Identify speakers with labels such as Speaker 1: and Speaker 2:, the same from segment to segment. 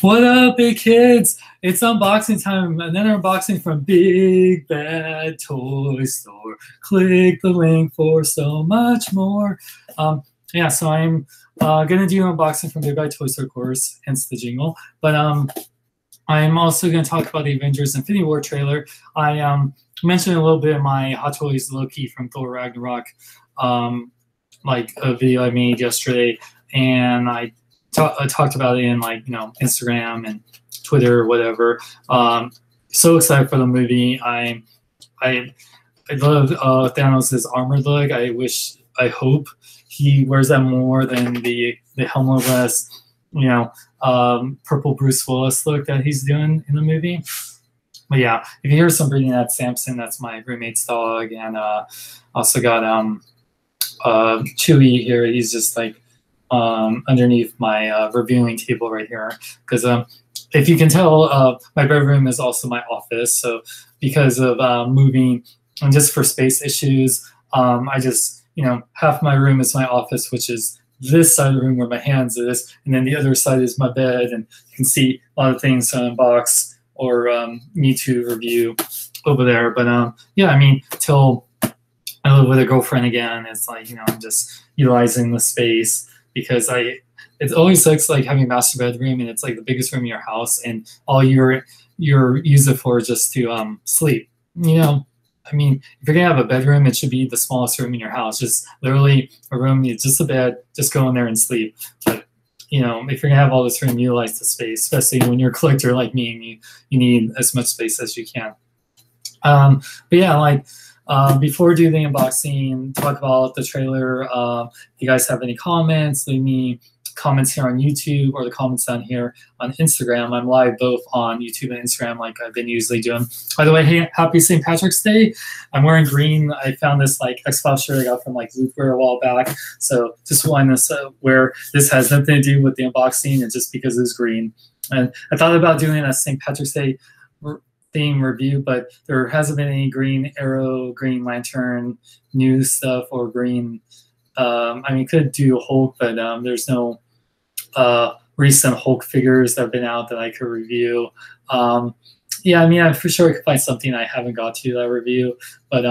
Speaker 1: What up, big kids? It's unboxing time. Another unboxing from Big Bad Toy Store. Click the link for so much more. Yeah, so I'm gonna do an unboxing from Big Bad Toy Store, of course, hence the jingle. But I'm also gonna talk about the Avengers Infinity War trailer. I mentioned a little bit of my Hot Toys Loki from Thor Ragnarok, like a video I made yesterday, and I talked about it in Instagram and Twitter or whatever. So excited for the movie. I love Thanos' armor look. I hope he wears that more than the helmetless, purple Bruce Willis look that he's doing in the movie. But yeah, if you hear some breathing, that's Samson. That's my roommate's dog, and also got Chewy here. He's just like underneath my reviewing table right here, because if you can tell, my bedroom is also my office. So because of moving and just for space issues, I just, half my room is my office, which is this side of the room where my hands is, and then the other side is my bed, and you can see a lot of things to unbox or need to review over there. But yeah, I mean, till I live with a girlfriend again, it's like, I'm just utilizing the space, because it always sucks like having a master bedroom and it's like the biggest room in your house, and all you're use it for is just to sleep. I mean, if you're gonna have a bedroom, it should be the smallest room in your house. Just literally a room, just a bed, just go in there and sleep. But if you're gonna have all this room, utilize the space, especially when you're a collector like me and you need as much space as you can. But yeah, before we do the unboxing, talk about the trailer. If you guys have any comments, leave me comments here on YouTube or the comments down here on Instagram. I'm live both on YouTube and Instagram, like I've been usually doing. By the way, hey, happy St. Patrick's Day. I'm wearing green. I found this X-Files shirt I got from Looper a while back. So just wanted to wear. This has nothing to do with the unboxing, and just because it's green. And I thought about doing a St. Patrick's Day theme review, but there hasn't been any Green Arrow, Green Lantern new stuff, or green. I mean, could do Hulk, but there's no recent Hulk figures that have been out that I could review. Yeah, I mean, I'm for sure I could find something I haven't got to that review, but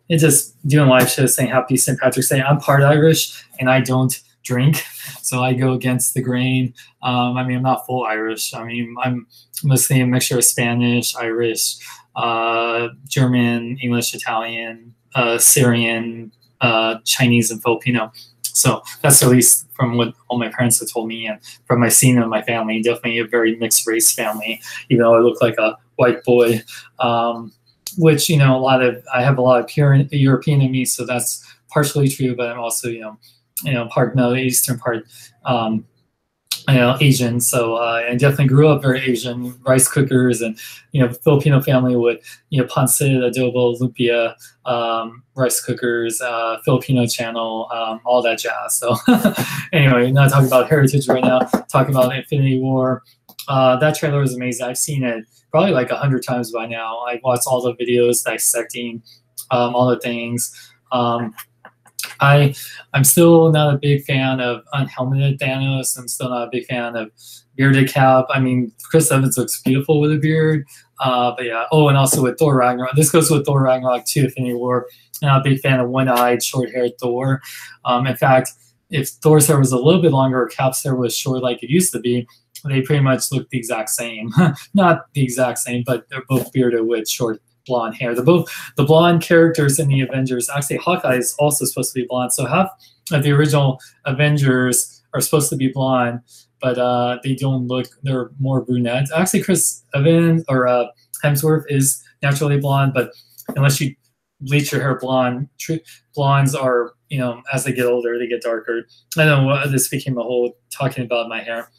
Speaker 1: it's just doing live shows saying Happy St. Patrick's Day. I'm part Irish and I don't drink, so I go against the grain. I mean, I'm not full Irish. I mean, I'm mostly a mixture of Spanish, Irish, German, English, Italian, Syrian, Chinese, and Filipino. So that's at least from what all my parents have told me, and from my scene in my family. Definitely a very mixed race family, even though I look like a white boy, which I have a lot of pure European in me, so that's partially true. But I'm also part Middle Eastern, part Asian. So I definitely grew up very Asian. Rice cookers and Filipino family with pancit, adobo, lumpia, rice cookers, Filipino channel, all that jazz. So anyway, not talking about heritage right now. Talking about Infinity War. That trailer was amazing. I've seen it probably 100 times by now. I watched all the videos dissecting all the things. I'm still not a big fan of unhelmeted Thanos. I'm still not a big fan of bearded Cap. I mean, Chris Evans looks beautiful with a beard. But yeah. Oh, and also with Thor Ragnarok. This goes with Thor Ragnarok too, Infinity War. I'm not a big fan of one-eyed, short-haired Thor. In fact, if Thor's hair was a little bit longer or Cap's hair was short like it used to be, they pretty much look the exact same. Not the exact same, but they're both bearded with short blonde hair. They're both the blonde characters in the Avengers. Actually, Hawkeye is also supposed to be blonde. So half of the original Avengers are supposed to be blonde, but they don't look. They're more brunette. Actually, Chris Evans or Hemsworth is naturally blonde, but unless you bleach your hair blonde, blondes are as they get older they get darker. I know this became a whole talking about my hair.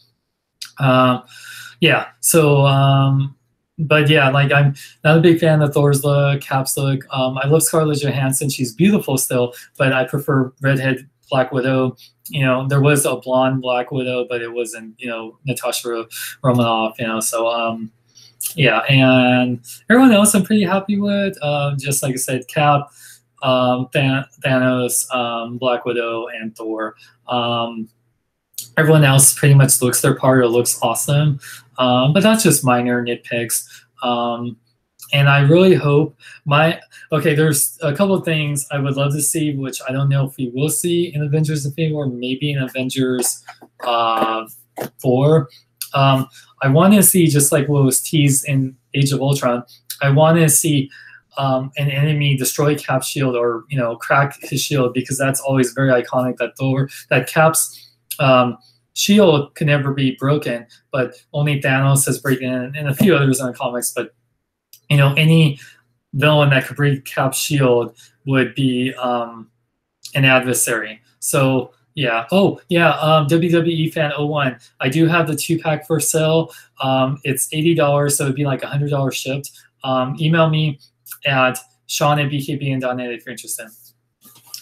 Speaker 1: Yeah. So. But yeah, I'm not a big fan of Thor's look, Cap's look. I love Scarlett Johansson. She's beautiful still, but I prefer redhead Black Widow. There was a blonde Black Widow, but it wasn't, Natasha Romanoff, So, yeah, and everyone else I'm pretty happy with. Just like I said, Cap, Thanos, Black Widow, and Thor. Everyone else pretty much looks their part. It looks awesome, but that's just minor nitpicks. And I really hope there's a couple of things I would love to see, which I don't know if we will see in Avengers Infinity War, maybe in Avengers 4. I want to see, just like what was teased in Age of Ultron, I want to see an enemy destroy Cap's shield, or crack his shield, because that's always very iconic. That Cap's shield can never be broken, but only Thanos has broken it, and a few others in the comics. But any villain that could break Cap's shield would be an adversary. So yeah. Oh yeah. WWE Fan 01. I do have the 2-pack for sale. It's $80, so it'd be like $100 shipped. Email me at sean@bkbn.net if you're interested.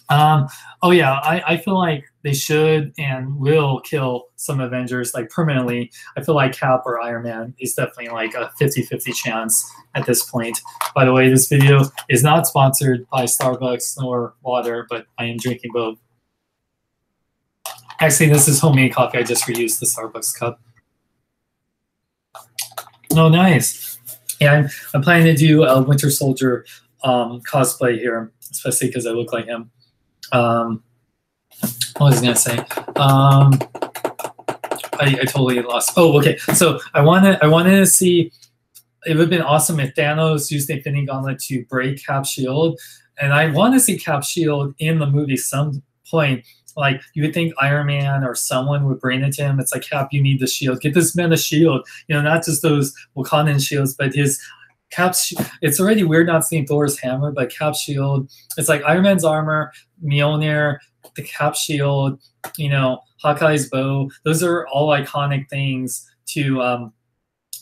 Speaker 1: Oh yeah, I feel like they should and will kill some Avengers, like, permanently. I feel like Cap or Iron Man is definitely like a 50-50 chance at this point. By the way, this video is not sponsored by Starbucks nor water, but I am drinking both. Actually, this is homemade coffee. I just reused the Starbucks cup. Oh, nice. Yeah, I'm planning to do a Winter Soldier cosplay here, especially because I look like him. What was I gonna say? I totally lost. Oh, okay. So I wanted to see. It would have been awesome if Thanos used the Infinity Gauntlet to break Cap's shield, and I want to see Cap's shield in the movie some point. Like, you would think Iron Man or someone would bring it to him. It's like, Cap, you need the shield. Get this man a shield. Not just those Wakandan shields, but his Cap's. It's already weird not seeing Thor's hammer, but Cap's shield. It's like Iron Man's armor, Mjolnir, the Cap shield, Hawkeye's bow. Those are all iconic things to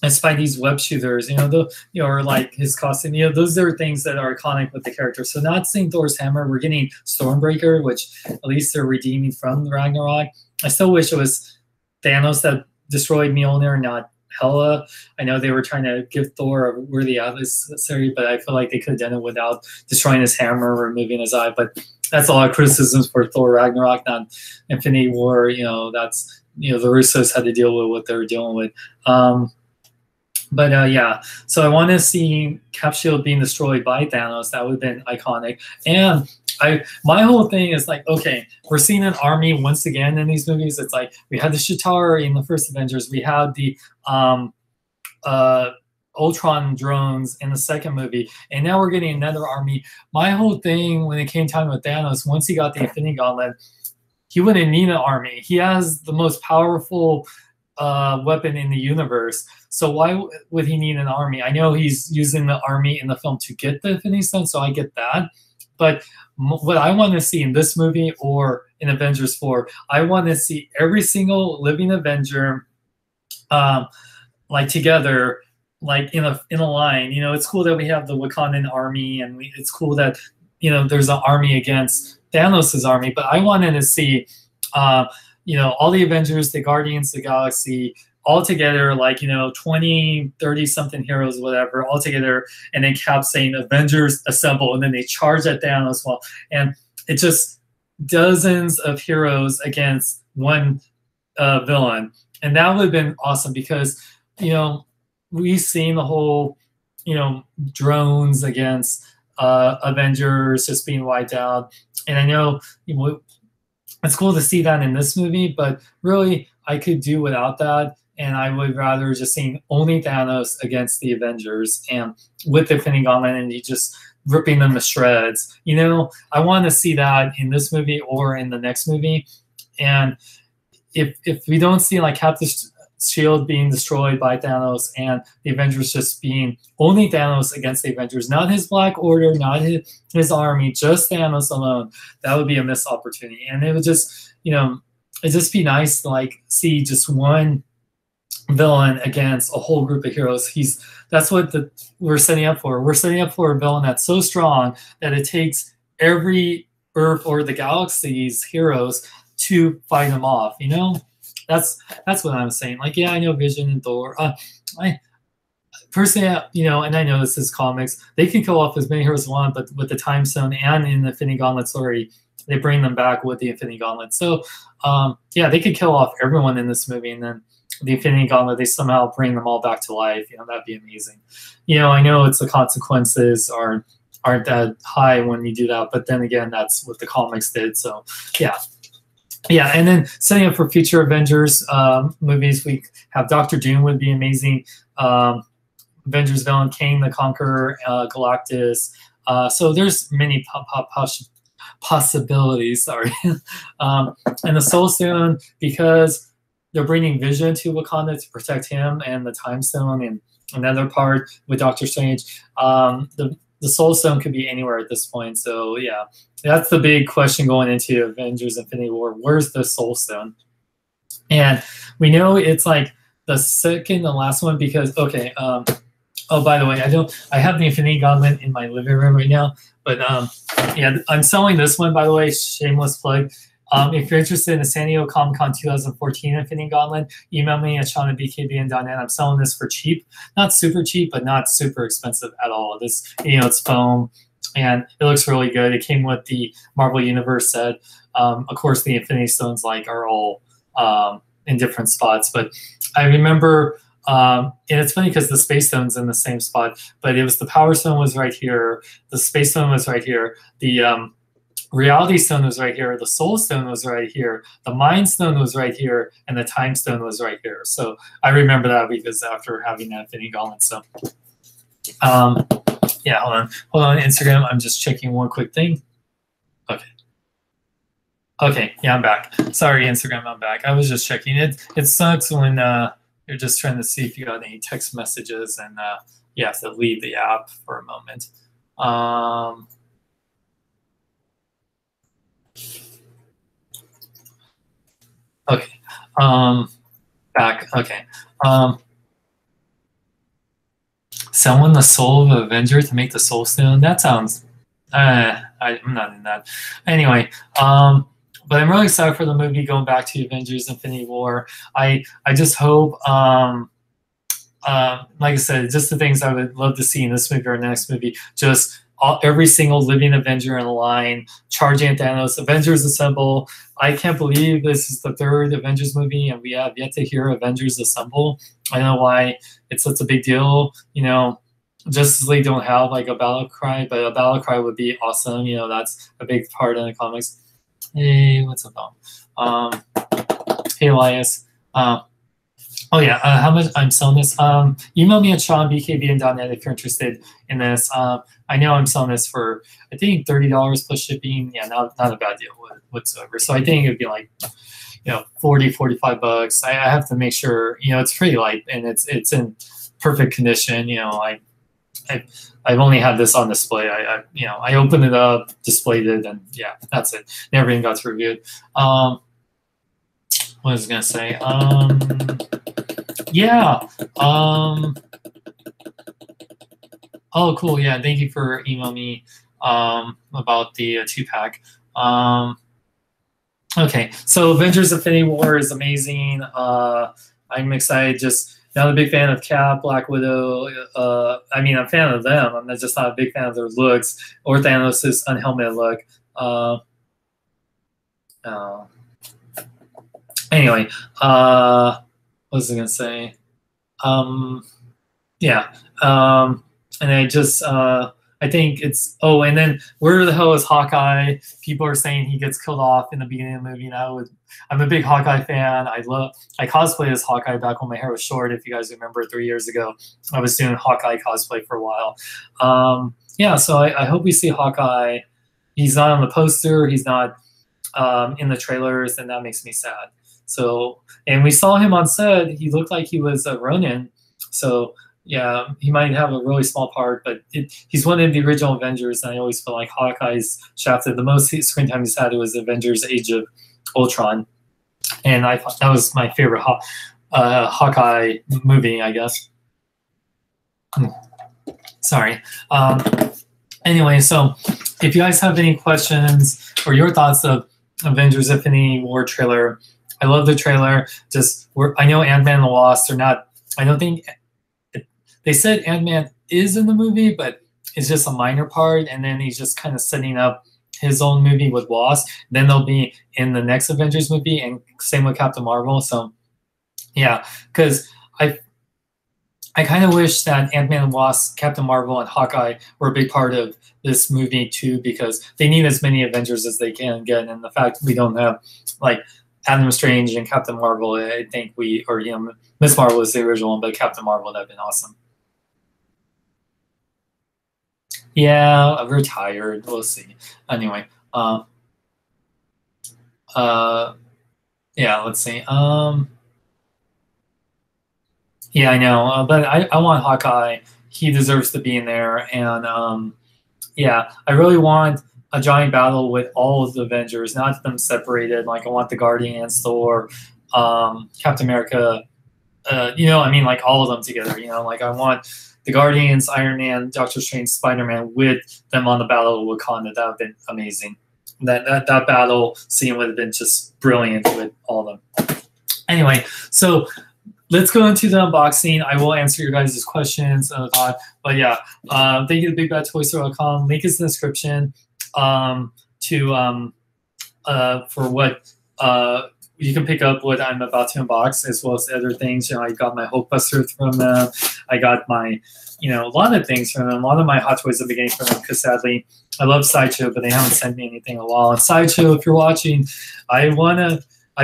Speaker 1: and Spidey's web shooters, or like his costume. Those are things that are iconic with the character. So not seeing Thor's hammer, we're getting Stormbreaker, which at least they're redeeming from the Ragnarok. I still wish it was Thanos that destroyed Mjolnir, not Hela. I know they were trying to give Thor a worthy adversary, but I feel like they could have done it without destroying his hammer or removing his eye. But that's a lot of criticisms for Thor Ragnarok, not Infinity War. That's the Russos had to deal with what they were dealing with. But yeah, so I want to see Cap shield being destroyed by Thanos. That would have been iconic. And my whole thing is like, okay, we're seeing an army once again in these movies. It's like, we had the Chitauri in the first Avengers. We had the Ultron drones in the second movie, and now we're getting another army. My whole thing when it came time with Thanos, once he got the Infinity Gauntlet, he wouldn't need an army. He has the most powerful weapon in the universe. So why would he need an army? I know he's using the army in the film to get the Infinity Stone, so I get that. But what I want to see in this movie or in Avengers 4, I want to see every single living Avenger like together, like in a line. It's cool that we have the Wakandan army, and it's cool that there's an army against Thanos' army. But I wanted to see all the Avengers, the Guardians of the Galaxy, all together, like 20, 30 something heroes, whatever, all together, and then Cap saying Avengers assemble, and then they charge at Thanos. And it's just dozens of heroes against one villain, and that would have been awesome because we've seen the whole drones against Avengers just being wiped out, and I know it's cool to see that in this movie, but really I could do without that. And I would rather just see only Thanos against the Avengers and with the Infinity Gauntlet, and he just ripping them to shreds. I want to see that in this movie or in the next movie. And if we don't see like Cap's shield being destroyed by Thanos and the Avengers just being only Thanos against the Avengers, not his Black Order, not his army, just Thanos alone, that would be a missed opportunity. And it would just, it'd just be nice to like see just one villain against a whole group of heroes. That's what we're setting up for. We're setting up for a villain that's so strong that it takes every Earth or the galaxy's heroes to fight him off. That's what I'm saying. Like, yeah, I know Vision and Thor. I personally, and I know this is comics, they can kill off as many heroes as they want, but with the time stone and in the Infinity Gauntlet story, they bring them back with the Infinity Gauntlet. So yeah, they could kill off everyone in this movie, and then the Infinity Gauntlet, they somehow bring them all back to life. That'd be amazing. I know it's the consequences aren't that high when you do that, but then again, that's what the comics did. So yeah. And then setting up for future Avengers movies, we have Doctor Doom would be amazing. Avengers villain Kang the Conqueror, Galactus. So there's many possibilities. Sorry, and the Soul Stone, because they're bringing Vision to Wakanda to protect him, and the Time Stone, and another part with Doctor Strange. The Soul Stone could be anywhere at this point. So yeah, that's the big question going into Avengers Infinity War. Where's the Soul Stone? And we know it's like the second and last one because, okay, oh, by the way, I have the Infinity Gauntlet in my living room right now, but yeah, I'm selling this one, by the way, shameless plug. If you're interested in the San Diego Comic-Con 2014 Infinity Gauntlet, email me at sean@bkbn.net. I'm selling this for cheap. Not super cheap, but not super expensive at all. This, it's foam, and it looks really good. It came with the Marvel Universe set. Of course, the Infinity Stones are all in different spots, but I remember, and it's funny because the Space Stone's in the same spot, but it was the Power Stone was right here, the Space Stone was right here, the Reality Stone was right here, the Soul Stone was right here, the Mind Stone was right here, and the Time Stone was right here. So I remember that because after having that Infinity Gauntlet. So yeah, hold on, Instagram. I'm just checking one quick thing. Okay, yeah, I'm back. Sorry, Instagram, I'm back. I was just checking. It sucks when you're just trying to see if you got any text messages and you have to leave the app for a moment. Okay, back. Okay. Someone the soul of an Avenger to make the Soul Stone. That sounds. I'm not in that. Anyway, but I'm really excited for the movie. Going back to Avengers: Infinity War, I just hope. Like I said, just the things I would love to see in this movie or next movie. Just every single living Avenger in the line charging at Thanos. Avengers Assemble. I can't believe this is the third Avengers movie, and we have yet to hear Avengers Assemble. I don't know why it's such a big deal. Justice League don't have a battle cry, but a battle cry would be awesome. That's a big part in the comics. Hey, what's up, Dom? Hey, Elias. Oh yeah, how much I'm selling this? Email me at seanbkbn.net if you're interested in this. I know I'm selling this for I think $30 plus shipping. Yeah, not a bad deal whatsoever. So I think it'd be $40-45. I have to make sure it's pretty light and it's in perfect condition. I've only had this on display. I opened it up, displayed it, and yeah, that's it. Never even got to review it. What was I gonna say? Yeah. Oh, cool. Yeah, thank you for emailing me about the 2-pack. Okay, so Avengers Infinity War is amazing. I'm excited. Just not a big fan of Cap, Black Widow. I'm a fan of them. I'm just not a big fan of their looks or Thanos' unhelmeted look. Anyway, what was I gonna say? Yeah. And I think it's, and then where the hell is Hawkeye? People are saying he gets killed off in the beginning of the movie. I'm a big Hawkeye fan. I cosplayed as Hawkeye back when my hair was short. If you guys remember 3 years ago, I was doing Hawkeye cosplay for a while. Yeah, so I hope we see Hawkeye. He's not on the poster. He's not in the trailers, and that makes me sad. So, and we saw him on set. He looked like he was a Ronin. So, yeah, he might have a really small part, but he's one of the original Avengers, and I always feel like Hawkeye's shafted. The most screen time he's had was Avengers Age of Ultron, and I thought that was my favorite Hawkeye movie, I guess. Sorry. Anyway, so if you guys have any questions or your thoughts of Avengers Infinity War trailer, I love the trailer. I know Ant-Man and the Wasp are not, I don't think, they said Ant-Man is in the movie, but it's just a minor part, and then he's just kind of setting up his own movie with Wasp. Then they'll be in the next Avengers movie, and same with Captain Marvel. So yeah, because I kind of wish that Ant-Man and Wasp, Captain Marvel, and Hawkeye were a big part of this movie too, because they need as many Avengers as they can get. And the fact we don't have like Adam Strange and Captain Marvel, I think or Miss Marvel is the original one, but Captain Marvel, that'd been awesome. Yeah, I'm retired. We'll see. Anyway, yeah, let's see. Yeah, I know, but I want Hawkeye. He deserves to be in there, and yeah, I really want a giant battle with all of the Avengers, not them separated. Like I want the Guardians, Thor, Captain America. I mean, like all of them together. Like I want the Guardians, Iron Man, Doctor Strange, Spider-Man with them on the Battle of Wakanda. That would have been amazing. That battle scene would have been just brilliant with all of them. Anyway, so let's go into the unboxing. I will answer your guys' questions. But yeah, thank you to BigBadToyStore.com. Link is in the description for what you can pick up what I'm about to unbox, as well as other things. I got my Hulkbuster from them. I got my, a lot of things from them. A lot of my Hot Toys I've been getting from them, because sadly, I love Sideshow, but they haven't sent me anything in a while. And Sideshow, if you're watching, I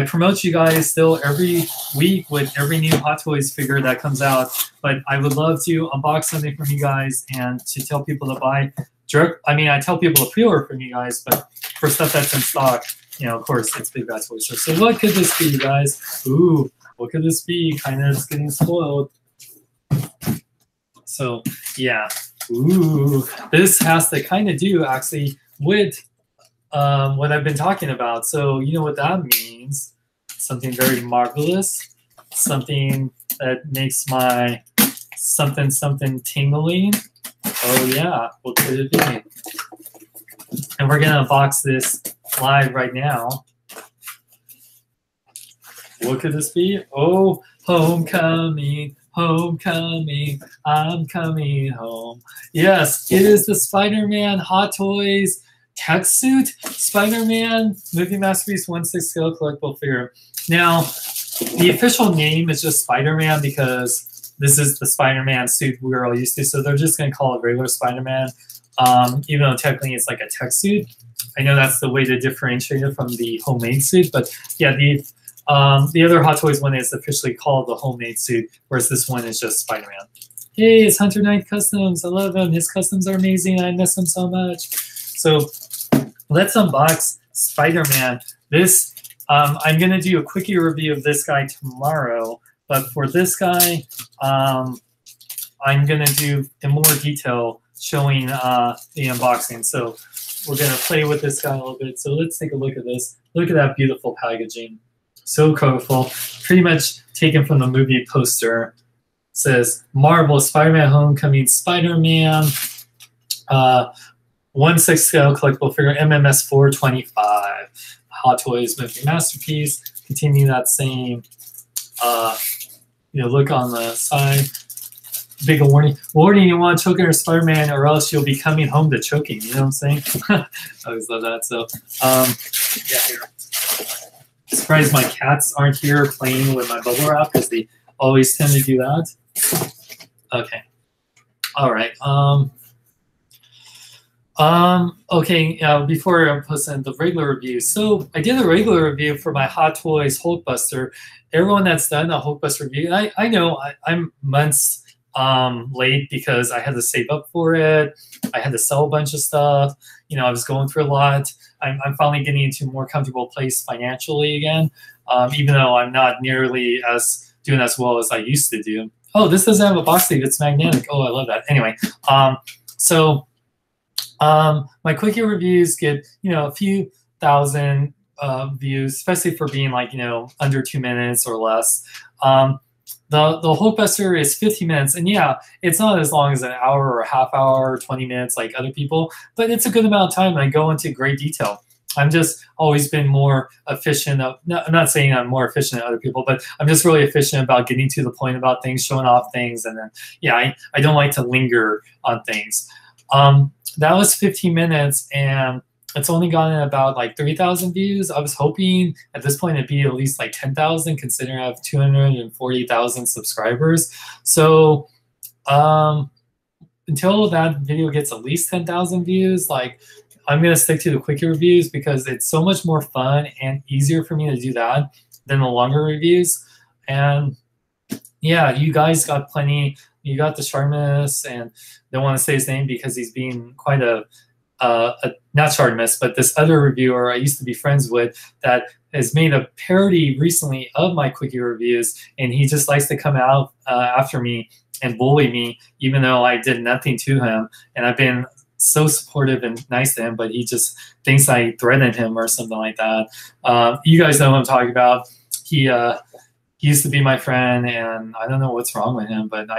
Speaker 1: promote you guys still every week with every new Hot Toys figure that comes out. But I would love to unbox something from you guys and to tell people to buy direct. I mean, I tell people to pre-order from you guys, but for stuff that's in stock, of course, it's Big Bad Toy Store. So what could this be, you guys? Ooh, what could this be? Kind of it's getting spoiled. So yeah, ooh, this has to kind of do actually with what I've been talking about. So you know what that means? Something very marvelous, something that makes my something tingling. Oh yeah, what could it be? And we're gonna unbox this live right now. What could this be? Oh, homecoming, homecoming, I'm coming home. Yes, it is the Spider-Man Hot Toys tech suit Spider-Man Movie Masterpiece 1/6 scale collectible figure. Now, the official name is just Spider-Man because this is the Spider-Man suit we're all used to, so they're just going to call it regular Spider-Man, even though technically it's like a tech suit. I know that's the way to differentiate it from the homemade suit, but yeah, the other Hot Toys one is officially called the homemade suit, whereas this one is just Spider-Man. Hey, it's Hunter Knight Customs. I love him. His customs are amazing. I miss him so much. So let's unbox Spider-Man. This, I'm going to do a quickie review of this guy tomorrow, but for this guy, I'm going to do in more detail showing the unboxing. So we're going to play with this guy a little bit. So let's take a look at this. Look at that beautiful packaging. So colorful. Pretty much taken from the movie poster. It says, Marvel Spider-Man Homecoming Spider-Man 1/6 scale collectible figure MMS 425. Hot Toys Movie Masterpiece. Continue that same look on the side. Big warning. Warning, you want to choke your Spider-Man or else you'll be coming home to choking. You know what I'm saying? I always love that. So, yeah, here. Surprised my cats aren't here playing with my bubble wrap because they always tend to do that. Okay. All right. Okay, before I post in the regular review. So I did a regular review for my Hot Toys Hulkbuster. Everyone that's done a Hulkbuster review, and I know I'm months late because I had to save up for it. I had to sell a bunch of stuff. I was going through a lot. I'm finally getting into a more comfortable place financially again, even though I'm not nearly doing as well as I used to do. Oh, this doesn't have a box sleeve. It's magnetic. Oh, I love that. Anyway, so my quickie reviews get a few thousand views, especially for being like under 2 minutes or less. The Hulkbuster is 15 minutes, and yeah, it's not as long as an hour or a half hour or 20 minutes like other people, but it's a good amount of time, and I go into great detail. I'm just always been more efficient. I'm not saying I'm more efficient than other people, but I'm just really efficient about getting to the point about things, showing off things, and then, yeah, I don't like to linger on things. That was 15 minutes, and it's only gotten about like 3,000 views. I was hoping at this point it'd be at least like 10,000, considering I have 240,000 subscribers. So until that video gets at least 10,000 views, like I'm gonna stick to the quickie reviews because it's so much more fun and easier for me to do that than the longer reviews. And yeah, you guys got plenty. You got the Sharmus, and don't want to say his name because he's being quite not Sharmus, but this other reviewer I used to be friends with that has made a parody recently of my quickie reviews, and he just likes to come out after me and bully me, even though I did nothing to him. And I've been so supportive and nice to him, but he just thinks I threatened him or something like that. You guys know who I'm talking about. He used to be my friend, and I don't know what's wrong with him, but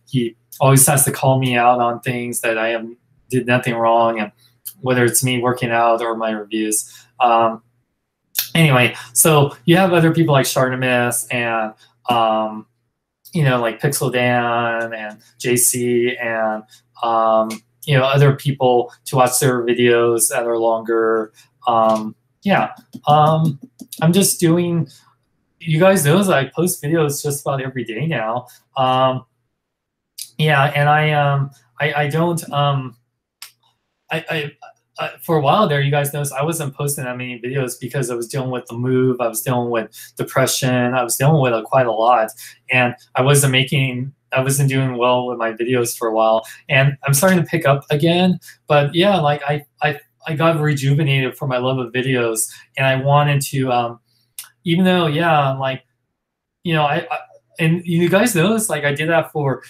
Speaker 1: he always has to call me out on things that I did nothing wrong, and whether it's me working out or my reviews. Anyway, so you have other people like Shardamus and like Pixel Dan and JC and other people to watch their videos that are longer. I'm just doing. You guys know that I post videos just about every day now. And I don't. For a while there, you guys noticed I wasn't posting that many videos because I was dealing with the move, I was dealing with depression, I was dealing with quite a lot, and I wasn't doing well with my videos for a while. And I'm starting to pick up again, but yeah, like I got rejuvenated for my love of videos, and I wanted to, even though, yeah, like, and you guys notice, like, I did that for,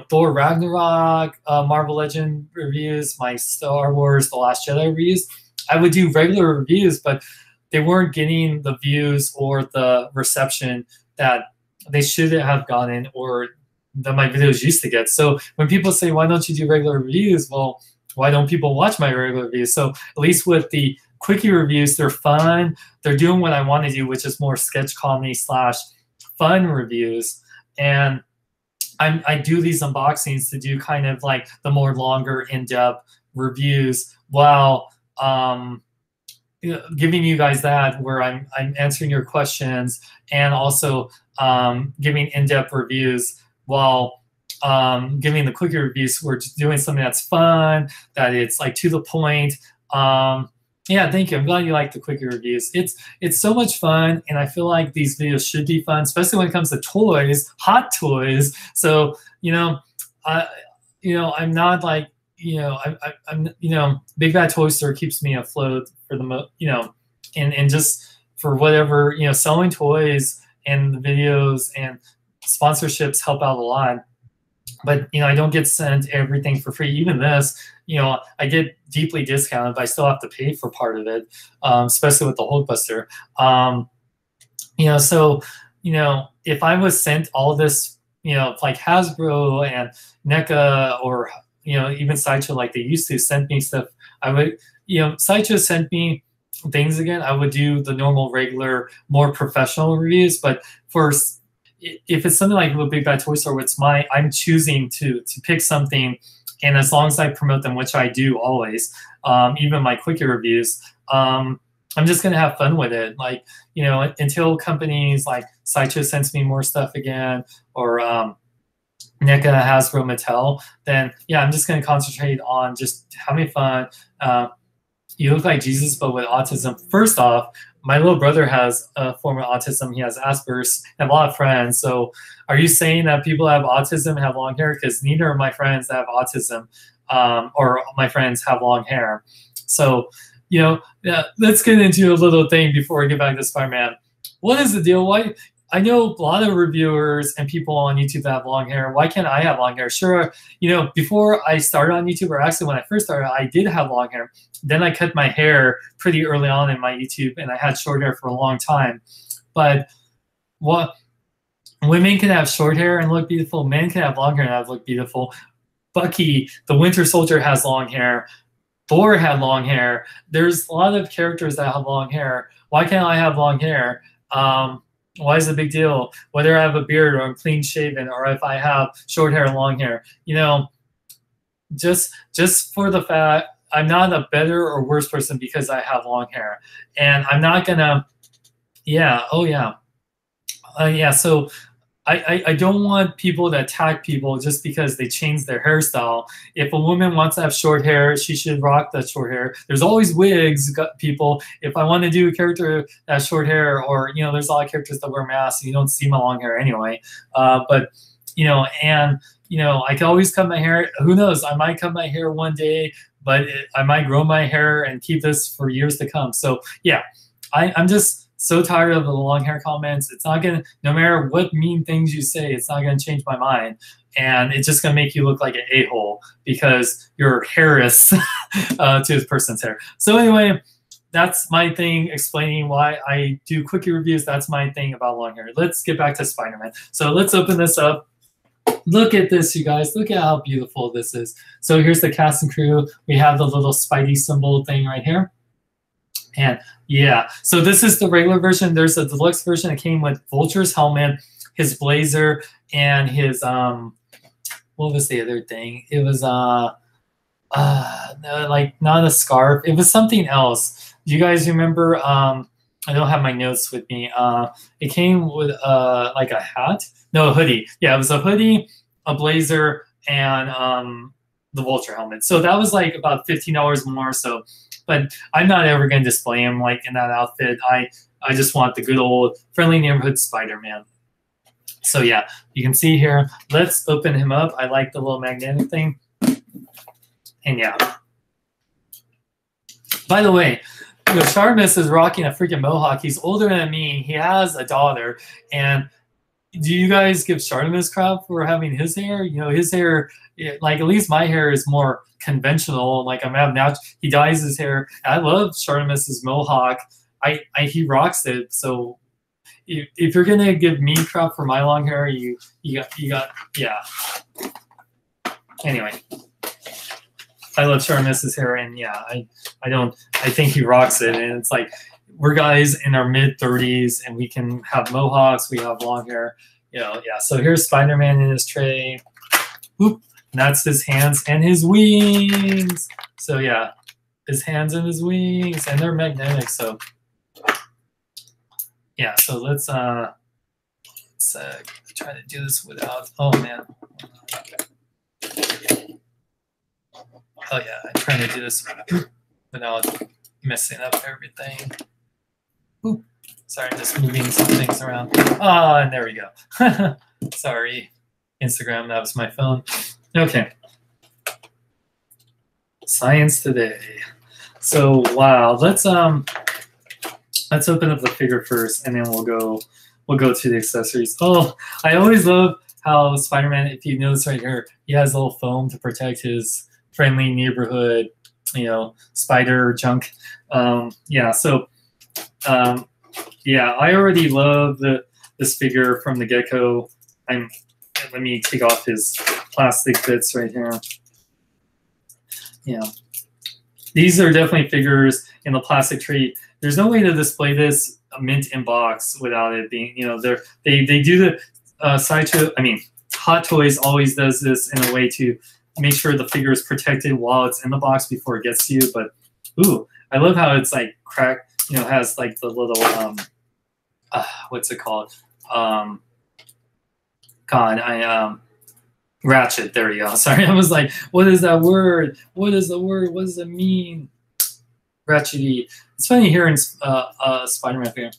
Speaker 1: Thor Ragnarok, Marvel Legend reviews, my Star Wars The Last Jedi reviews. I would do regular reviews, but they weren't getting the views or the reception that they should have gotten or that my videos used to get. So when people say, why don't you do regular reviews? Well, why don't people watch my regular reviews? So at least with the quickie reviews, they're fun. They're doing what I want to do, which is more sketch comedy / fun reviews. And I do these unboxings to do kind of like the more longer, in-depth reviews while giving you guys that, where I'm answering your questions and also giving in-depth reviews while giving the quickie reviews. We're doing something that's fun, that it's like to the point. Yeah, thank you. I'm glad you like the quickie reviews. It's so much fun, and I feel like these videos should be fun, especially when it comes to toys, hot toys. So I'm not like I'm Big Bad Toy Store keeps me afloat for the and just for whatever selling toys and the videos and sponsorships help out a lot. But I don't get sent everything for free. Even this, I get deeply discounted, but I still have to pay for part of it, especially with the Hulkbuster. So if I was sent all this, like Hasbro and NECA or even Sideshow, like they used to send me stuff, I would Sideshow sent me things again. I would do the normal, regular, more professional reviews. But if it's something like a Big Bad Toy Store, I'm choosing to pick something, and as long as I promote them, which I do always, even my quickie reviews, I'm just gonna have fun with it. Like until companies like Sideshow sends me more stuff again, or NECA, Hasbro, Mattel, then yeah, I'm just gonna concentrate on just having fun. You look like Jesus, but with autism. First off, my little brother has a form of autism. He has Asperger's. I have a lot of friends. So are you saying that people have autism have long hair? Because neither of my friends have autism or my friends have long hair. So, let's get into a little thing before we get back to Spider-Man. What is the deal? Why? I know a lot of reviewers and people on YouTube that have long hair. Why can't I have long hair? Sure, before I started on YouTube, or actually when I first started, I did have long hair. Then I cut my hair pretty early on in my YouTube, and I had short hair for a long time. But women can have short hair and look beautiful. Men can have long hair and look beautiful. Bucky, the Winter Soldier, has long hair. Thor had long hair. There's a lot of characters that have long hair. Why can't I have long hair? Why is it a big deal? Whether I have a beard or I'm clean shaven, or if I have short hair and long hair, just for the fact, I'm not a better or worse person because I have long hair, and I'm not gonna. Yeah. Oh yeah. Yeah. So I don't want people to attack people just because they change their hairstyle. If a woman wants to have short hair, she should rock that short hair. There's always wigs, people. If I want to do a character that has short hair, or there's a lot of characters that wear masks, and you don't see my long hair anyway. But and I can always cut my hair. Who knows? I might cut my hair one day, but I might grow my hair and keep this for years to come. So yeah, I'm just so tired of the long hair comments. It's not gonna, no matter what mean things you say, it's not gonna change my mind, and it's just gonna make you look like an a-hole because you're hairless to this person's hair. So anyway, that's my thing explaining why I do quickie reviews. That's my thing about long hair. Let's get back to Spider-Man. So let's open this up. Look at this, you guys. Look at how beautiful this is. So here's the cast and crew. We have the little Spidey symbol thing right here. And yeah, so this is the regular version. There's a deluxe version that came with Vulture's helmet, his blazer, and his what was the other thing? It was like not a scarf. It was something else. Do you guys remember? I don't have my notes with me. It came with like a hat. No, a hoodie. Yeah, it was a hoodie, a blazer, and the Vulture helmet. So that was like about $15 more. So. But I'm not ever going to display him like in that outfit. I just want the good old friendly neighborhood Spider-Man. So yeah, you can see here. Let's open him up. I like the little magnetic thing. And yeah. By the way, Sharmus is rocking a freaking mohawk. He's older than me. He has a daughter. And do you guys give Sharmus crap for having his hair? His hair, like at least my hair is more conventional. Like I'm having now, he dyes his hair. I love Sharmus's mohawk. He rocks it. So if you're gonna give me crap for my long hair, you got yeah. Anyway, I love Sharmus's hair, and yeah, I think he rocks it, and it's like we're guys in our mid-30s, and we can have mohawks, we have long hair, yeah. So here's Spider-Man in his tray. Oop. And that's his hands and his wings. So yeah, his hands and his wings, and they're magnetic. So yeah, so let's try to do this without. Oh man. Oh yeah, I'm trying to do this without messing up everything. Ooh, sorry, I'm just moving some things around. Ah, and there we go. Sorry, Instagram. That was my phone. Okay. Science today. So wow, let's open up the figure first, and then we'll go to the accessories. Oh, I always love how Spider-Man, if you notice right here, he has a little foam to protect his friendly neighborhood, spider junk. Yeah, so yeah, I already love this figure from the get-go. Let me take off his plastic bits right here. Yeah, these are definitely figures in the plastic tray. There's no way to display this mint in box without it being, they do the sideshow. I mean, Hot Toys always does this in a way to make sure the figure is protected while it's in the box before it gets to you. But ooh, I love how it's like cracked. Has like the little what's it called? Ratchet. There we go. Sorry, I was like, what is that word? What is the word? What does it mean? Ratchety. It's funny hearing Spider-Man figure.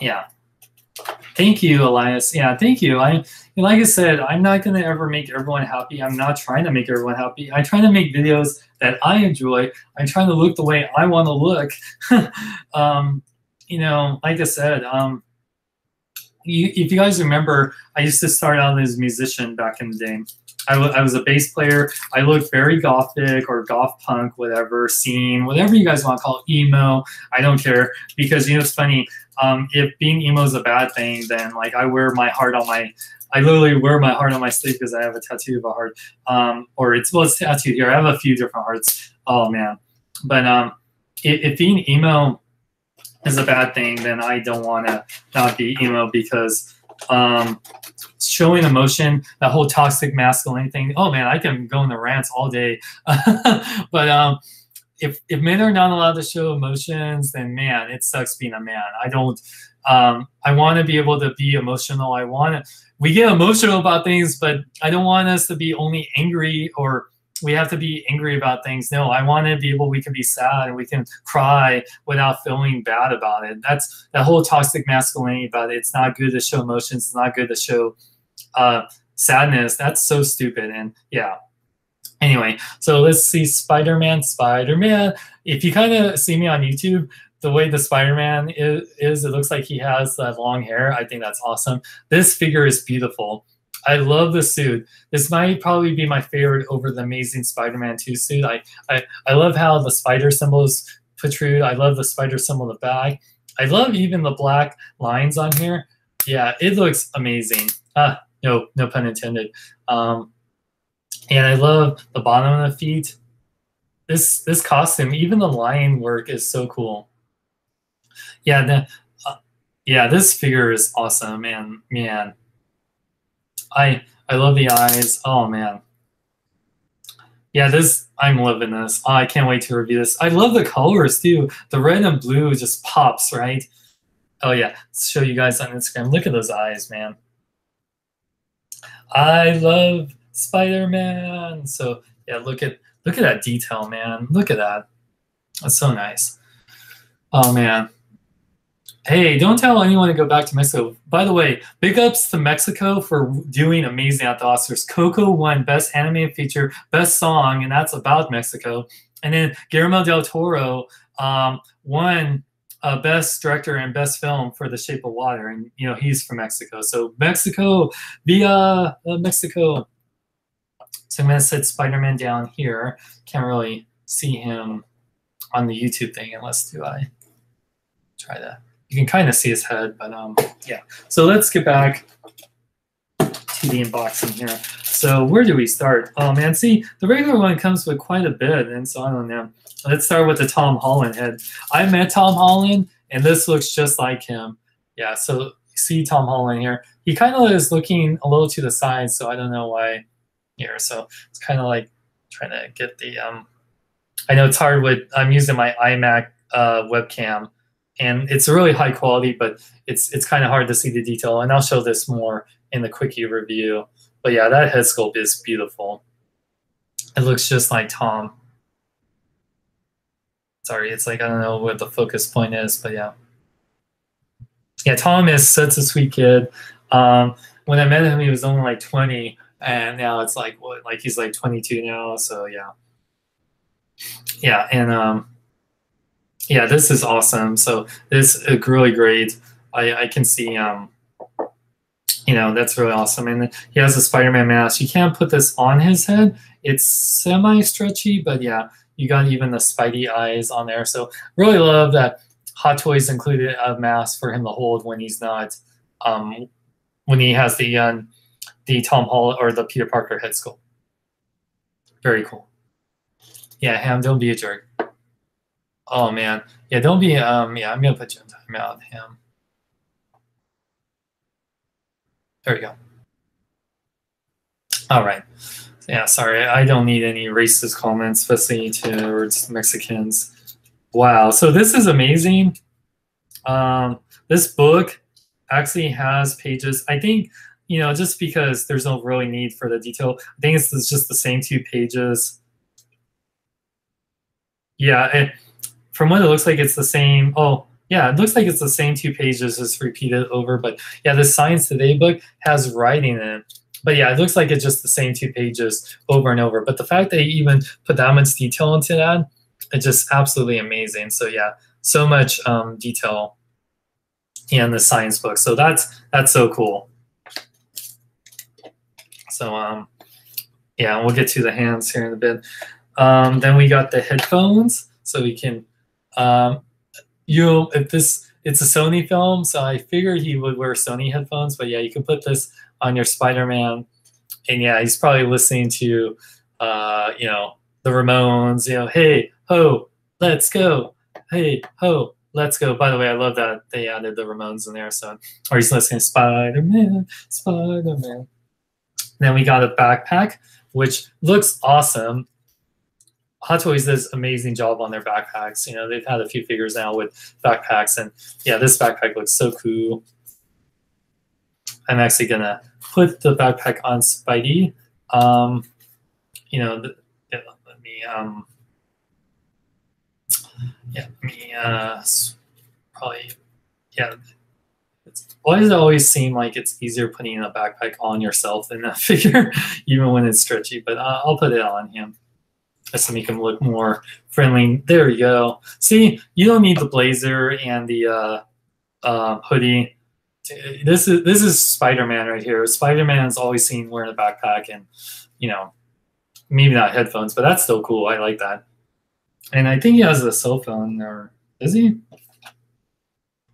Speaker 1: Yeah. Thank you, Elias. Yeah, thank you. Like I said, I'm not gonna ever make everyone happy. I'm not trying to make everyone happy. I'm trying to make videos that I enjoy. I'm trying to look the way I want to look. Like I said, if you guys remember, I used to start out as a musician back in the day. I was a bass player. I looked very gothic or goth punk, whatever, scene, whatever you guys want to call it, emo. I don't care, because it's funny. If being emo is a bad thing, then like I literally wear my heart on my sleeve because I have a tattoo of a heart. It's tattooed here. I have a few different hearts. Oh man. But if being emo is a bad thing, then I don't want to not be emo, because showing emotion, that whole toxic masculinity thing. Oh man, I can go into rants all day. But if men are not allowed to show emotions, then man, it sucks being a man. I don't. I want to be able to be emotional. We get emotional about things, but I don't want us to be only angry or we have to be angry about things. No, I want to be able, we can be sad and we can cry without feeling bad about it. That's that whole toxic masculinity about it. It's not good to show emotions. It's not good to show sadness. That's so stupid. And yeah. Anyway, so let's see Spider-Man. If you kind of see me on YouTube, the way the Spider-Man is, it looks like he has that long hair. I think that's awesome. This figure is beautiful. I love the suit. This might probably be my favorite over the Amazing Spider-Man 2 suit. I love how the spider symbols protrude. I love the spider symbol in the back. I love even the black lines on here. Yeah, it looks amazing. No pun intended. And I love the bottom of the feet. This costume, even the line work is so cool. Yeah, this figure is awesome, and man, I love the eyes. Oh man, yeah, I'm loving this. Oh, I can't wait to review this. I love the colors too. The red and blue just pops, right? Oh yeah, let's show you guys on Instagram. Look at those eyes, man. I love Spider-Man. So yeah, look at that detail, man. Look at that. That's so nice. Oh man. Hey, don't tell anyone to go back to Mexico. By the way, big ups to Mexico for doing amazing at the Oscars. Coco won Best Animated Feature, Best Song, and that's about Mexico. And then Guillermo del Toro won Best Director and Best Film for The Shape of Water, and he's from Mexico. So Mexico, via Mexico. So I'm gonna set Spider-Man down here. Can't really see him on the YouTube thing unless I try to. You can kind of see his head, but yeah. So let's get back to the unboxing here. So where do we start? Oh man, see, the regular one comes with quite a bit, and so I don't know. Let's start with the Tom Holland head. I met Tom Holland, and this looks just like him. Yeah, so you see Tom Holland here. He kind of is looking a little to the side, so I don't know why here. So it's kind of like trying to get the, I know it's hard I'm using my iMac webcam, and it's really high quality, but it's kind of hard to see the detail. And I'll show this more in the quickie review. But yeah, that head sculpt is beautiful. It looks just like Tom. Sorry, it's like, I don't know what the focus point is, but yeah. Yeah, Tom is such a sweet kid. When I met him, he was only like 20, and now it's like, what, like he's like 22 now, so yeah. Yeah, and yeah, this is awesome. So this is really great. I can see, that's really awesome. And he has a Spider-Man mask. You can't put this on his head. It's semi-stretchy, but yeah, you got even the Spidey eyes on there. So really love that Hot Toys included a mask for him to hold when he's not, when he has the Tom Holland or the Peter Parker head sculpt. Very cool. Yeah, Ham, don't be a jerk. Oh man, yeah, don't be. Yeah, I'm gonna put you in timeout, Ham. There we go. All right. Yeah, sorry, I don't need any racist comments, especially towards Mexicans. Wow, so this is amazing. This book actually has pages. I think, just because there's no really need for the detail, I think it's just the same 2 pages. Yeah, from what it looks like, it's the same. Oh, yeah, it looks like it's the same 2 pages just repeated over. But yeah, the Science Today book has writing in it. But yeah, it looks like it's just the same 2 pages over and over. But the fact that you even put that much detail into that, it's just absolutely amazing. So yeah, so much detail in the science book. So that's so cool. So yeah, we'll get to the hands here in a bit. Then we got the headphones, so we can it's a Sony film, so I figured he would wear Sony headphones, but yeah, you can put this on your Spider-Man, and yeah, he's probably listening to the Ramones, hey ho, let's go, hey ho, let's go. By the way, I love that they added the Ramones in there. So, or he's listening, Spider-Man, Spider-Man. Then we got a backpack, which looks awesome. Hot Toys does an amazing job on their backpacks. You know, they've had a few figures now with backpacks, and yeah, this backpack looks so cool. I'm actually gonna put the backpack on Spidey. You know, let me probably, yeah. Why does it always seem like it's easier putting a backpack on yourself than a figure, even when it's stretchy? But I'll put it on him just to make him look more friendly. There you go. See, you don't need the blazer and the hoodie. This is Spider-Man right here. Spider-Man is always seen wearing a backpack, and you know, maybe not headphones, but that's still cool. I like that. And I think he has a cell phone, or does he?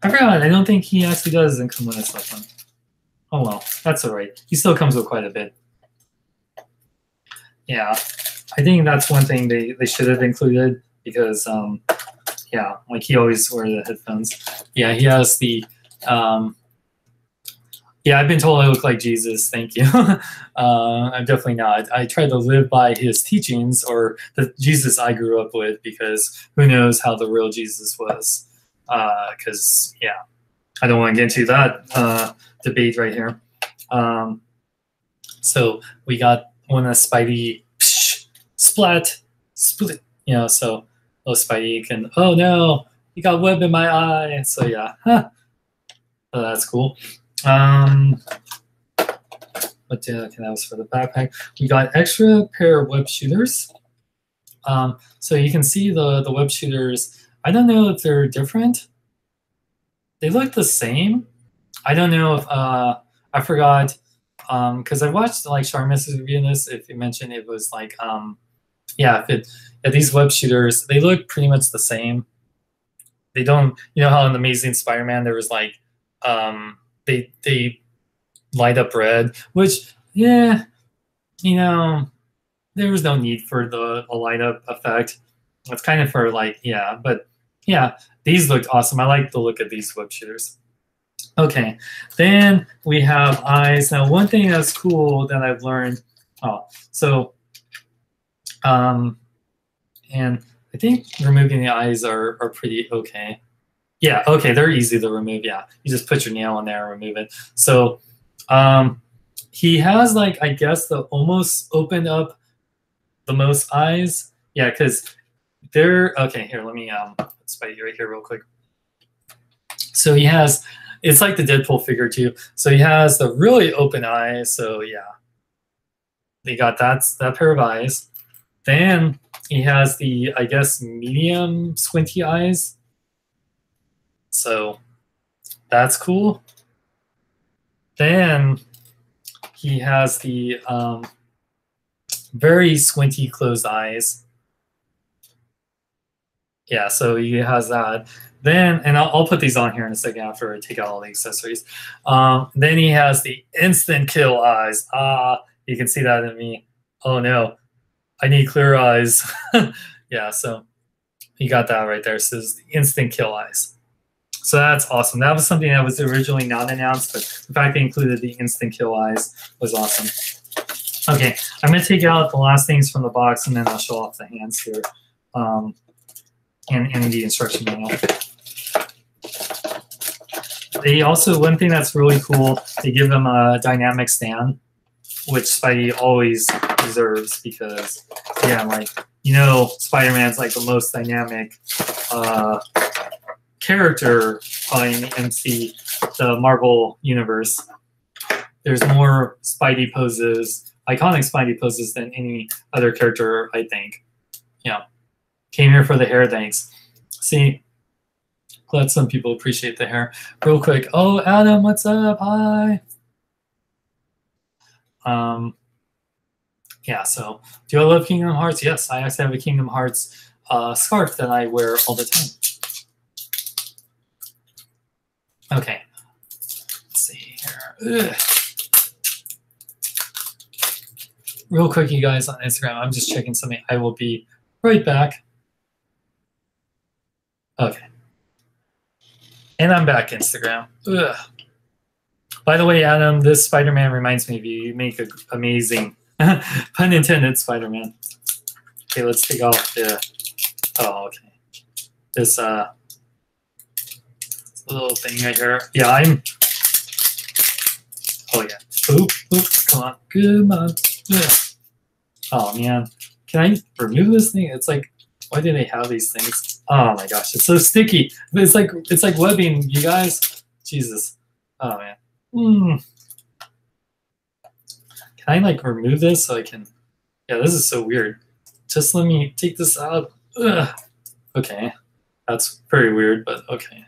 Speaker 1: I forgot. I don't think he actually does come with a cell phone. Oh well, that's all right. He still comes with quite a bit. Yeah, I think that's one thing they should have included, because yeah, like he always wears the headphones. Yeah, he has the yeah, I've been told I look like Jesus. Thank you. I'm definitely not. I try to live by his teachings, or the Jesus I grew up with, because who knows how the real Jesus was. Because, yeah, I don't want to get into that debate right here. So we got one of Spidey, splat, split, you know, so Spidey can, oh no, he got web in my eye. So yeah, so that's cool. But okay, that was for the backpack. We got extra pair of web shooters. So you can see the web shooters. I don't know if they're different. They look the same. I don't know if I forgot, because I watched like Charmis's review of this. If you mentioned it was like yeah, these web shooters, they look pretty much the same. They don't, you know how in the Amazing Spider-Man there was like they light up red, which, yeah, you know, there was no need for the light up effect. It's kind of for like, yeah, but yeah, these looked awesome. I like the look of these web shooters. Okay, then we have eyes. Now, one thing that's cool that I've learned, so, and I think removing the eyes are pretty okay. Yeah, okay, they're easy to remove. Yeah, you just put your nail in there and remove it. So he has, like, I guess, the almost opened up the most eyes. Yeah, because they're, okay, here, let me put Spidey right here real quick. So he has, it's like the Deadpool figure too. So he has the really open eyes. So yeah, they got that pair of eyes. Then he has the, I guess, medium squinty eyes. So that's cool. Then he has the very squinty closed eyes. Yeah, so he has that. Then, and I'll put these on here in a second after I take out all the accessories. Then he has the instant kill eyes. You can see that in me. Oh no, I need clear eyes. Yeah, so he got that right there. So it's the instant kill eyes. So that's awesome. That was something that was originally not announced, but the fact they included the instant kill eyes was awesome. Okay, I'm going to take out the last things from the box, and then I'll show off the hands here and the instruction manual. They also, one thing that's really cool, they give them a dynamic stand, which Spidey always deserves because, yeah, like, you know, Spider-Man's like the most dynamic character probably in the Marvel universe. There's more Spidey poses, iconic Spidey poses than any other character, I think. Yeah. Came here for the hair, thanks. See, glad some people appreciate the hair. Real quick. Oh, Adam, what's up? Hi. Yeah, so do I love Kingdom Hearts? Yes, I actually have a Kingdom Hearts scarf that I wear all the time. Okay, let's see here. Ugh. Real quick, you guys, on Instagram, I'm just checking something. I will be right back. Okay. And I'm back, Instagram. Ugh. By the way, Adam, this Spider-Man reminds me of you. You make an amazing, pun intended, Spider-Man. Okay, let's take off the, oh, okay. This little thing right here. Yeah, oh yeah. Oop, come on, come on. Yeah. Oh man, can I remove this thing? It's like, why do they have these things? Oh my gosh, it's so sticky. It's like webbing, you guys. Jesus. Oh man. Can I like remove this so I can? Yeah, this is so weird. Just let me take this out. Ugh. Okay, that's very weird, but okay.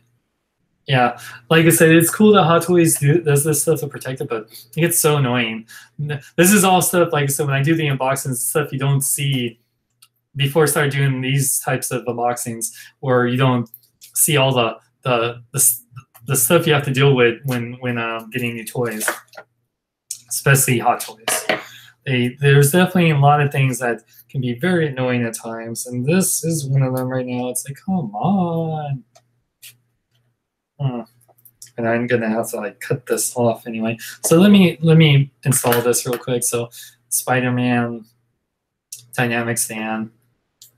Speaker 1: Yeah, like I said, it's cool that Hot Toys does this stuff to protect it, but it gets so annoying. This is all stuff, like I said, when I do the unboxings, stuff you don't see before I start doing these types of unboxings, where you don't see all the stuff you have to deal with when getting new toys, especially Hot Toys. There's definitely a lot of things that can be very annoying at times, and this is one of them right now. It's like, come on. And I'm gonna have to like cut this off anyway. So let me install this real quick. So Spider-Man dynamic stand.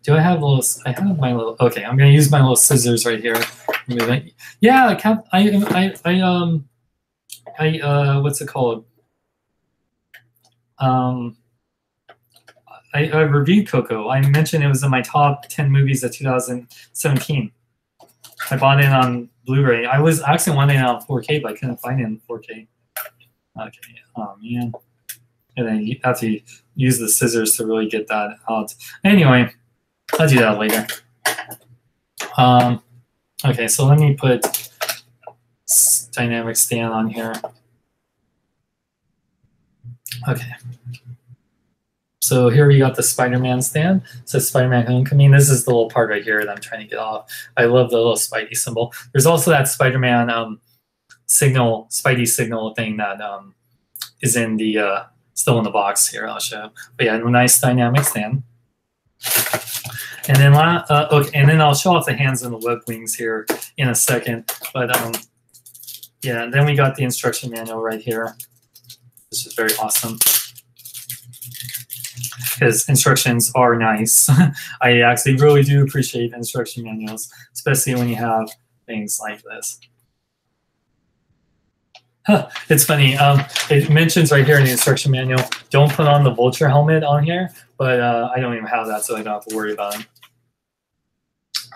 Speaker 1: Do I have little? I have my little. Okay, I'm gonna use my little scissors right here. Yeah, what's it called? I reviewed Coco. I mentioned it was in my top 10 movies of 2017. I bought it on Blu-ray. I was actually wanting it on 4K, but I couldn't find it in 4K. Okay, oh man. And then you have to use the scissors to really get that out. Anyway, I'll do that later. Okay, so let me put dynamic stand on here. Okay. So here we got the Spider-Man stand. It says Spider-Man Homecoming. This is the little part right here that I'm trying to get off. I love the little Spidey symbol. There's also that Spider-Man signal, Spidey signal thing that is in the still in the box here. I'll show. But yeah, a nice dynamic stand. And then okay, and then I'll show off the hands and the web wings here in a second. But yeah, then we got the instruction manual right here. This is very awesome, because instructions are nice. I actually really do appreciate instruction manuals, especially when you have things like this. Huh, it's funny. It mentions right here in the instruction manual, don't put on the vulture helmet on here, but I don't even have that, so I don't have to worry about it.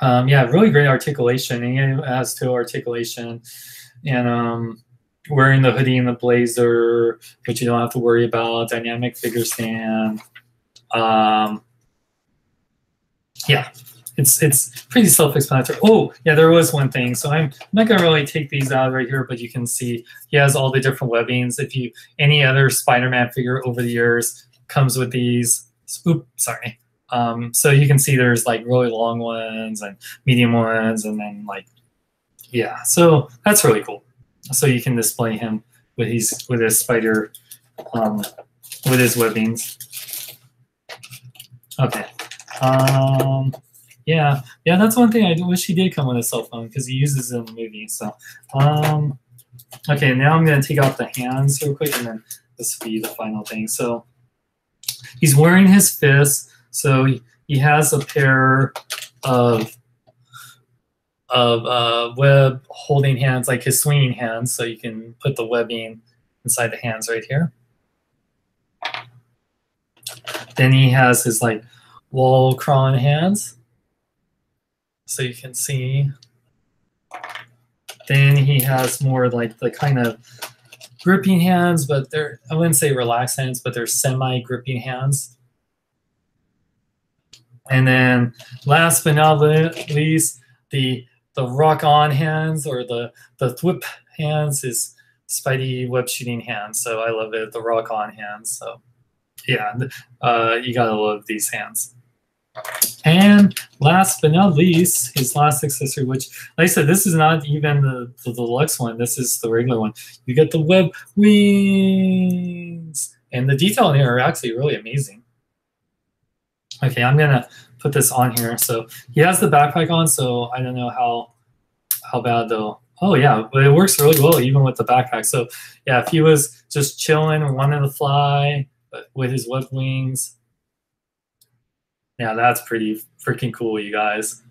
Speaker 1: Yeah, really great articulation. And it has toe articulation, and wearing the hoodie and the blazer, which you don't have to worry about. Dynamic figure stand. Yeah, it's pretty self-explanatory. Oh, yeah, there was one thing. So I'm not gonna really take these out right here, but you can see he has all the different webbings. If you any other Spider-Man figure over the years comes with these. Oops, sorry. So you can see there's like really long ones and medium ones, and then like, yeah. So that's really cool. So you can display him with his spider, with his webbings. Okay. Yeah, that's one thing I wish he did come with a cell phone, because he uses it in the movie. So, okay, now I'm gonna take off the hands real quick, and then this will be the final thing. So he's wearing his fist. So he has a pair of web holding hands, like his swinging hands. So you can put the webbing inside the hands right here. Then he has his like wall crawling hands, so you can see. Then he has more like the kind of gripping hands, but they're, I wouldn't say relaxed hands, but they're semi-gripping hands. And then last but not least, the rock-on hands, or the thwip hands, is Spidey web shooting hands. So I love it, the rock-on hands. So yeah, you gotta love these hands. And last but not least, his last accessory, which, like I said, this is not even the deluxe one. This is the regular one. You get the web wings, and the detail in here are actually really amazing. Okay, I'm gonna put this on here. So he has the backpack on, so I don't know how bad they'll Oh yeah, but it works really well even with the backpack. So yeah, if he was just chilling and wanted to fly but with his web wings, yeah, that's pretty freaking cool, you guys.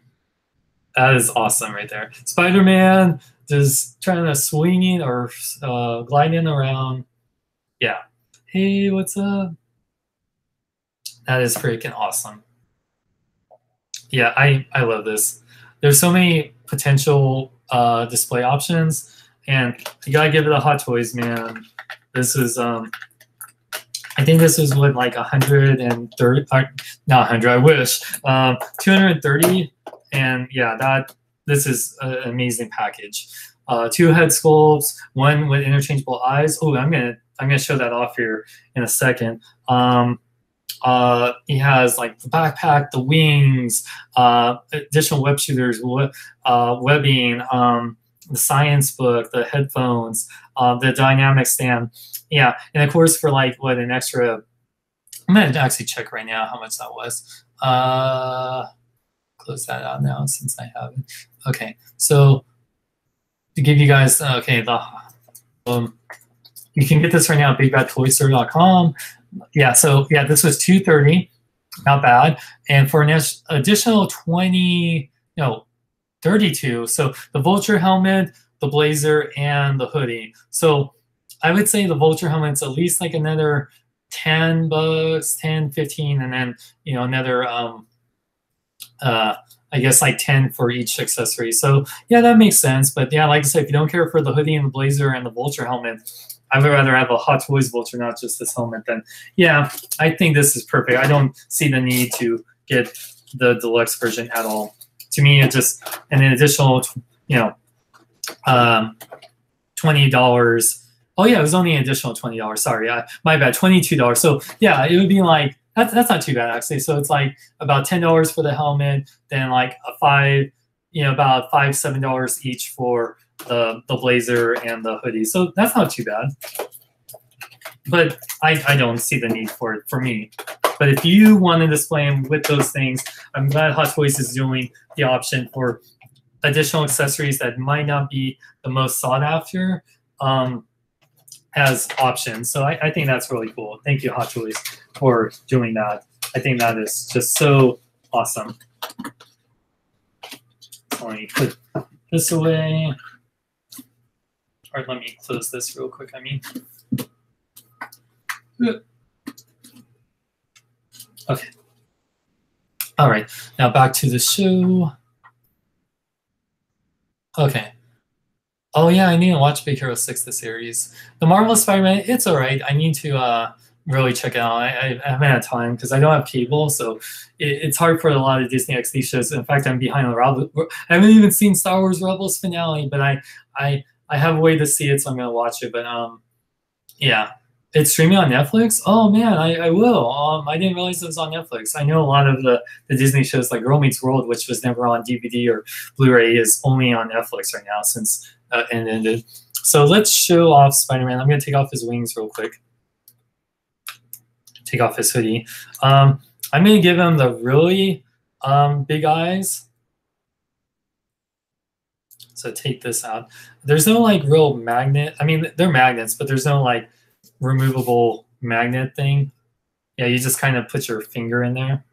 Speaker 1: That is awesome right there. Spider-Man just trying to swinging or gliding around. Yeah. Hey, what's up? That is freaking awesome. Yeah, I love this. There's so many potential display options, and you gotta give it a Hot Toys, man. This is I think this is what, like 130, not 100, I wish, 230, and yeah, this is an amazing package. 2 head sculpts, 1 with interchangeable eyes. Oh, I'm gonna show that off here in a second. He has like the backpack, the wings, additional web shooters, webbing, the science book, the headphones, the dynamic stand. Yeah, and of course for like what an extra. I'm gonna actually check right now how much that was. Close that out now since I have it. Okay, so to give you guys okay you can get this right now at bigbadtoystore.com. Yeah, so yeah, this was $230, not bad. And for an additional 20, no, 32. So the Vulture helmet, the blazer, and the hoodie. So I would say the Vulture helmet's at least like another $10, 10, 15, and then another I guess like 10 for each accessory. So yeah, that makes sense. But yeah, like I said, if you don't care for the hoodie and the blazer and the Vulture helmet, I would rather have a Hot Toys Vulture, not just this helmet. Then yeah, I think this is perfect. I don't see the need to get the deluxe version at all. To me, it just an additional, $20. Oh yeah, it was only an additional $20. Sorry, my bad, $22. So yeah, it would be like that's not too bad actually. So it's like about $10 for the helmet, then like about $5, $7 each for the blazer and the hoodie. So that's not too bad. But I don't see the need for it for me. But if you want to display them with those things, I'm glad Hot Toys is doing the option for additional accessories that might not be the most sought after as options. So I think that's really cool. Thank you, Hot Toys, for doing that. I think that is just so awesome. So let me put this away. Or let me close this real quick, Okay. All right. Now back to the show. Okay. Oh yeah, I need to watch Big Hero 6, the series. The Marvelous Spider-Man, it's all right. I need to really check it out. I haven't had time because I don't have cable, so it's hard for a lot of Disney XD shows. In fact, I'm behind on the I haven't even seen Star Wars Rebels finale, but I have a way to see it, so I'm gonna watch it. But yeah, it's streaming on Netflix. Oh man, I will. I didn't realize it was on Netflix. I know a lot of the Disney shows like Girl Meets World, which was never on DVD or Blu-ray, is only on Netflix right now since it ended. So let's show off Spider-Man. I'm gonna take off his wings real quick. Take off his hoodie. I'm gonna give him the really big eyes. So take this out. There's no like real magnet. I mean, they're magnets, but there's no like removable magnet thing. Yeah, you just kind of put your finger in there.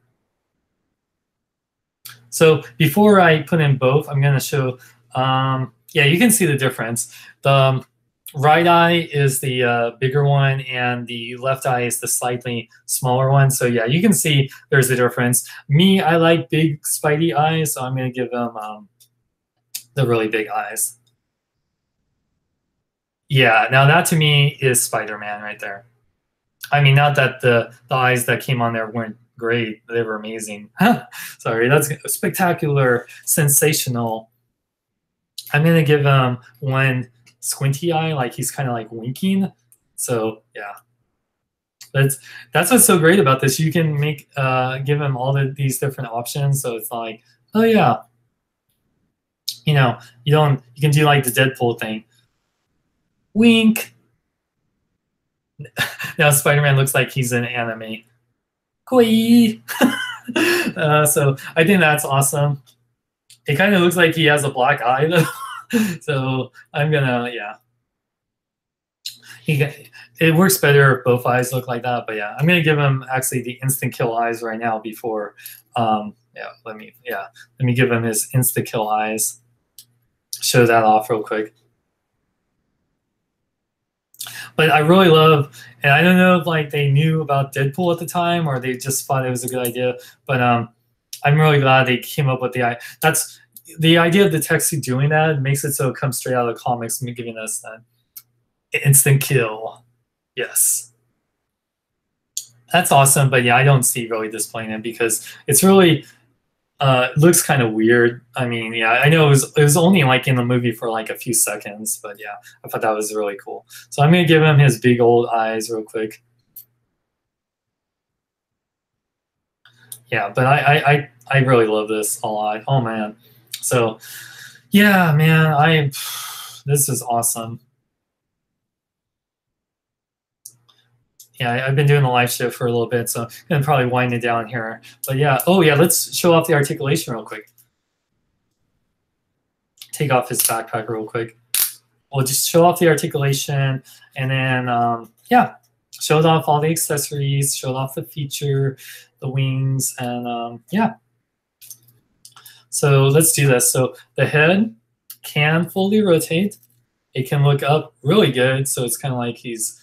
Speaker 1: So before I put in both, I'm gonna show, yeah, you can see the difference. The right eye is the bigger one, and the left eye is the slightly smaller one. So yeah, you can see there's a difference. Me, I like big Spidey eyes, so I'm gonna give them the really big eyes. Yeah, now that to me is Spider-Man right there. I mean, not that the eyes that came on there weren't great. They were amazing. Sorry, that's spectacular, sensational. I'm going to give him one squinty eye, like he's kind of like winking. So, yeah. That's what's so great about this. You can make give him all these different options. So it's like, oh, yeah. You can do like the Deadpool thing. Wink. Now Spider-Man looks like he's in anime. Koi. So I think that's awesome. It kind of looks like he has a black eye though. So I'm gonna, yeah. It works better if both eyes look like that, but yeah, I'm gonna give him actually the instant kill eyes right now before. Let me give him his instant kill eyes. Show that off real quick. But I really love, and I don't know if like they knew about Deadpool at the time or they just thought it was a good idea. But I'm really glad they came up with that's the idea of the text doing that makes it so it comes straight out of the comics, giving us that instant kill. Yes. That's awesome, but yeah, I don't see really displaying it because it's really looks kind of weird. I mean, yeah, I know it was only like in the movie for like a few seconds, but yeah, I thought that was really cool. So I'm gonna give him his big old eyes real quick. Yeah, but I really love this a lot. Oh man. So yeah, man, this is awesome. Yeah, I've been doing the live show for a little bit, so I'm gonna probably wind it down here. But yeah, oh yeah, let's show off the articulation real quick. Take off his backpack real quick. We'll just show off the articulation, and then yeah, showed off all the accessories, showed off the feature, the wings, and yeah. So let's do this. So the head can fully rotate. It can look up really good, so it's kind of like he's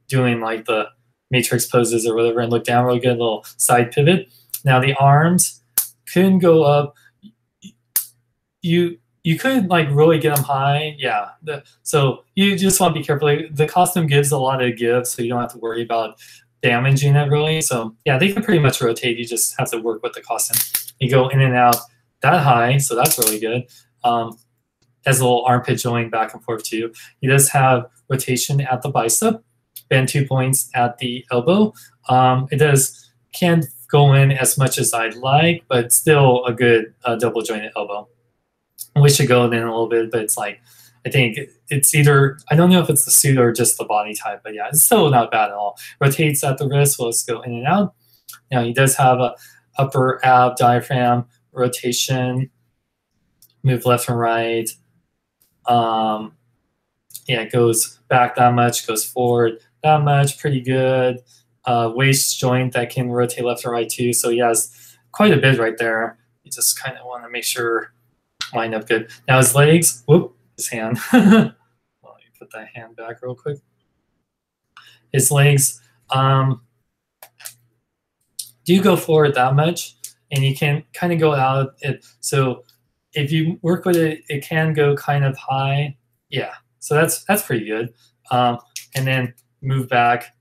Speaker 1: doing like the matrix poses or whatever, and look down really good, little side pivot. Now the arms couldn't go up. You could like really get them high, yeah. So you just want to be careful. The costume gives a lot of give, so you don't have to worry about damaging it really. So yeah, they can pretty much rotate. You just have to work with the costume. You go in and out that high, so that's really good. Has a little armpit joint back and forth too. He does have rotation at the bicep, bend 2 points at the elbow. It can't go in as much as I'd like, but still a good double jointed elbow. I wish it go in a little bit, but it's like, I think it's either, I don't know if it's the suit or just the body type, but yeah, it's still not bad at all. Rotates at the wrist, let's go in and out. Now he does have a upper ab diaphragm rotation, move left and right. Yeah, it goes back that much, goes forward that much, pretty good. Waist joint that can rotate left or right too. So he has quite a bit right there. You just kind of want to make sure line up good. Now his legs, whoop, his hand. Let me put that hand back real quick. His legs do go forward that much, and you can kind of go out it. So if you work with it, it can go kind of high. Yeah, so that's pretty good. And then move back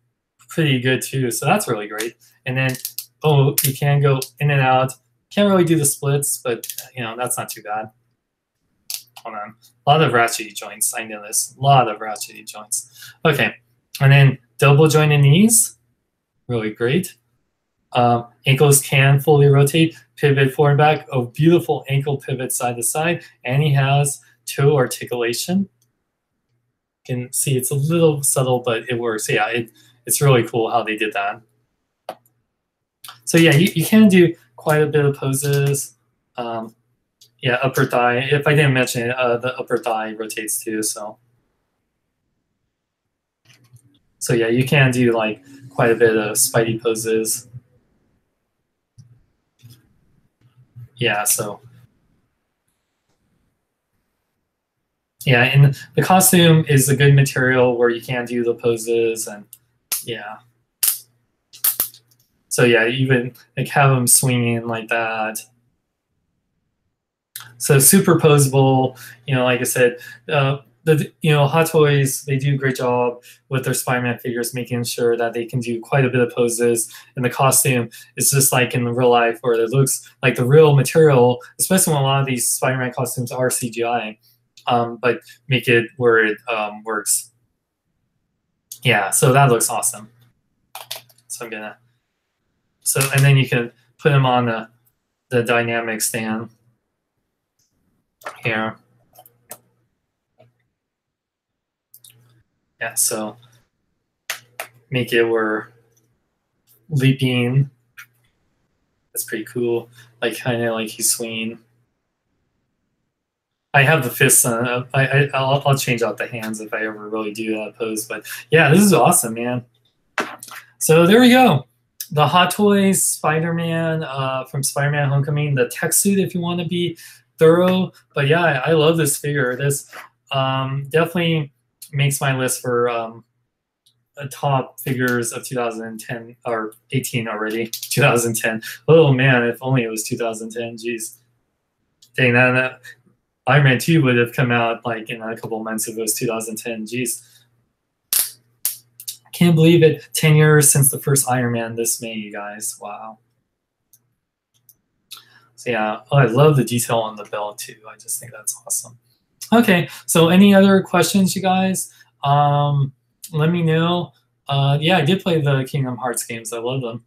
Speaker 1: pretty good too. So that's really great. And then, you can go in and out. Can't really do the splits, but that's not too bad. Hold on. A lot of ratchety joints. I know this. A lot of ratchety joints. Okay. And then double jointed knees. Really great. Ankles can fully rotate, pivot forward and back. Oh, beautiful ankle pivot side to side. And he has toe articulation. You can see it's a little subtle, but it works. Yeah, it's really cool how they did that. So yeah, you can do quite a bit of poses. Yeah, upper thigh. If I didn't mention it, the upper thigh rotates too. So yeah, you can do like quite a bit of Spidey poses. Yeah, so yeah, and the costume is a good material where you can do the poses, and yeah. So yeah, even like have them swinging like that. So super posable, like I said, Hot Toys, they do a great job with their Spider-Man figures, making sure that they can do quite a bit of poses. And the costume is just like in real life, where it looks like the real material, especially when a lot of these Spider-Man costumes are CGI, but make it where it works. Yeah, so that looks awesome. So and then you can put them on the dynamic stand here. Yeah, so make it where leaping. That's pretty cool. Like kind of like he's swinging. I have the fists. I'll change out the hands if I ever really do that pose. But yeah, this is awesome, man. So there we go. The Hot Toys Spider-Man from Spider-Man Homecoming. The tech suit, if you want to be thorough. But yeah, I love this figure. This definitely makes my list for top figures of 2010 or 18 already. 2010. Oh man, if only it was 2010. Jeez. Dang, that Iron Man 2 would have come out like in a couple months if it was 2010. Jeez. Can't believe it. 10 years since the first Iron Man this May, you guys. Wow. So yeah, I love the detail on the belt too. I just think that's awesome. Okay, so any other questions, you guys? Let me know. Yeah, I did play the Kingdom Hearts games. I love them.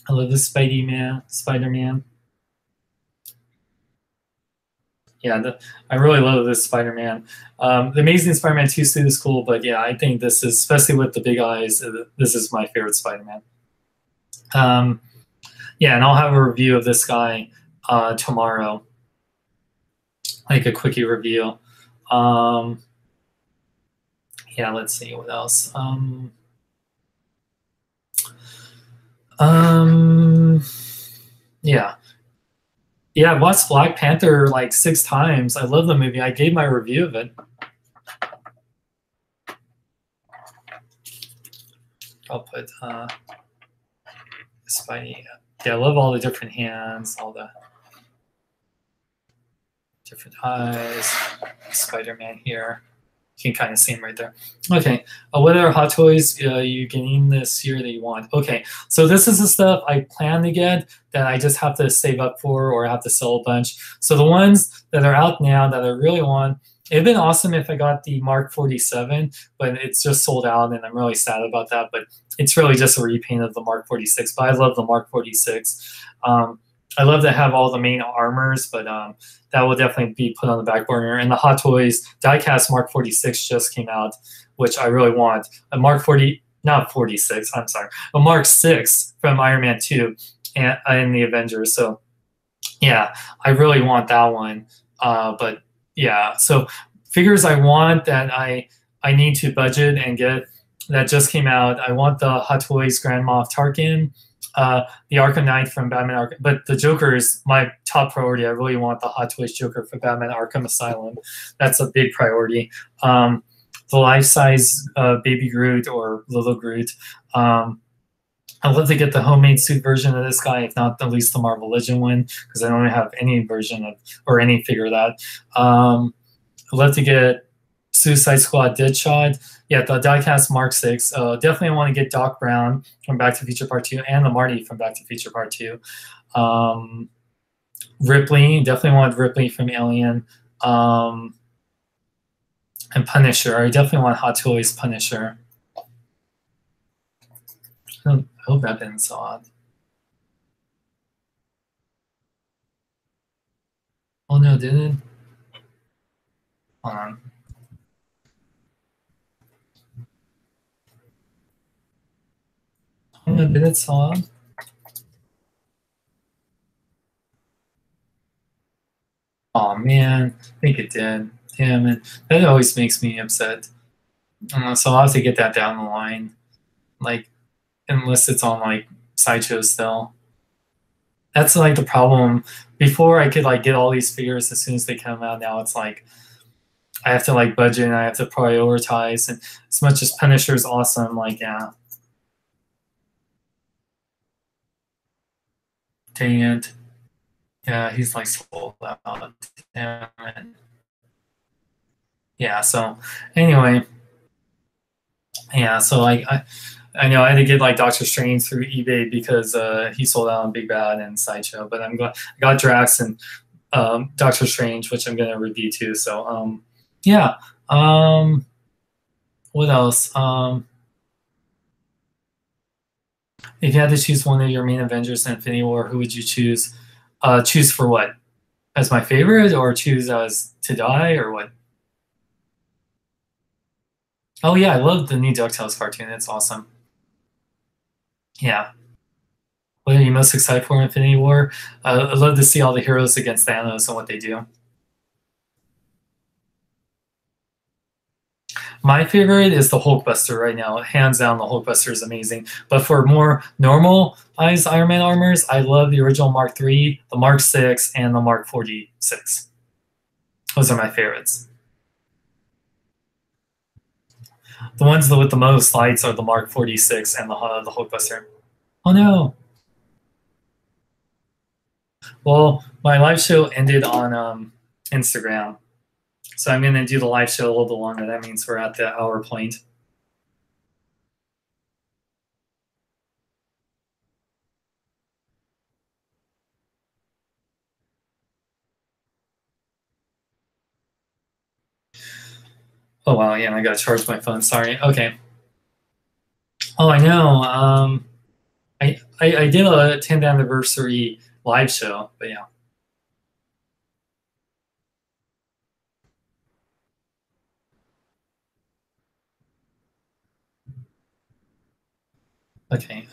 Speaker 1: I love the Spider-Man. Yeah, I really love this Spider-Man. The Amazing Spider-Man 2 suit is cool, but yeah, I think this is, especially with the big eyes, this is my favorite Spider-Man. Yeah, and I'll have a review of this guy tomorrow, like a quickie review. Yeah, let's see what else. Yeah. Yeah, I watched Black Panther like 6 times. I love the movie. I gave my review of it. I'll put Spidey. Yeah, I love all the different hands, all the different eyes. Spider-Man here. You can kind of see him right there. Okay, what other Hot Toys you getting this year that you want? Okay, so this is the stuff I plan to get that I just have to save up for or have to sell a bunch. So the ones that are out now that I really want, it'd been awesome if I got the Mark 47, but it's just sold out and I'm really sad about that. But it's really just a repaint of the Mark 46, but I love the Mark 46. I love to have all the main armors, but that will definitely be put on the back burner. And the Hot Toys diecast Mark 46 just came out, which I really want. A Mark 40, not 46, I'm sorry, a Mark 6 from Iron Man 2 and the Avengers. So yeah, I really want that one. But yeah, so figures I want that I need to budget and get that just came out. I want the Hot Toys Grand Moff Tarkin. The Arkham Knight from Batman Arkham, but the Joker is my top priority. I really want the Hot Toys Joker for Batman Arkham Asylum. That's a big priority. The life-size Baby Groot or Little Groot. I'd love to get the homemade suit version of this guy, if not at least the Marvel Legend one, because I don't have any version of or any figure of that. I'd love to get Suicide Squad Deadshot. Yeah, the diecast Mark 6. Definitely want to get Doc Brown from Back to the Future Part 2 and the Marty from Back to the Future Part 2. Ripley, definitely want Ripley from Alien. And Punisher. I definitely want Hot Toys Punisher. I hope that didn't saw it. Oh no, did it? Hold on. Oh no, did it saw it? Oh man, I think it did. Damn it. That always makes me upset. So I'll have to get that down the line. Like, unless it's on like Sideshow still. That's like the problem. Before I could like get all these figures as soon as they come out. Now it's like I have to like budget and I have to prioritize. And as much as Punisher is awesome, like yeah. Dang it. Yeah, he's like sold out. Damn it. Yeah, so anyway. Yeah, so like I know I had to get like Doctor Strange through eBay because he sold out on Big Bad and Sideshow, but I'm glad I got Drax and Doctor Strange, which I'm gonna review too. So yeah. What else? If you had to choose one of your main Avengers in Infinity War, who would you choose? Choose for what? As my favorite, or choose as to die, or what? Oh yeah, I love the new DuckTales cartoon. It's awesome. Yeah. What are you most excited for in Infinity War? I'd love to see all the heroes against Thanos and what they do. My favorite is the Hulkbuster right now. Hands down, the Hulkbuster is amazing. But for more normal size Iron Man armors, I love the original Mark III, the Mark VI, and the Mark 46. Those are my favorites. The ones with the most lights are the Mark 46 and the Hulkbuster. Oh no. Well, my live show ended on Instagram. So I'm going to do the live show a little bit longer. That means we're at the hour point. Oh wow, yeah, I got to charge my phone. Sorry. Okay. Oh, I know. I did a 10th anniversary live show, but yeah. Okay.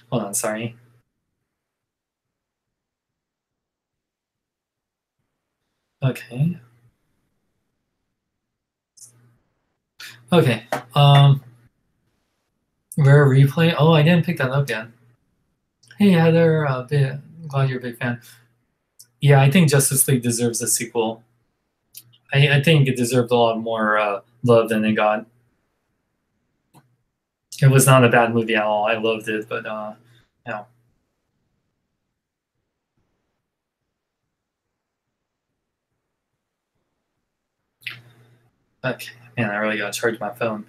Speaker 1: Hold on. Sorry. Okay. Okay. Rare replay. Oh, I didn't pick that up yet. Hey Heather, glad you're a big fan. Yeah, I think Justice League deserves a sequel. I think it deserved a lot more love than it got. It was not a bad movie at all. I loved it, but yeah. Okay, man, I really gotta charge my phone.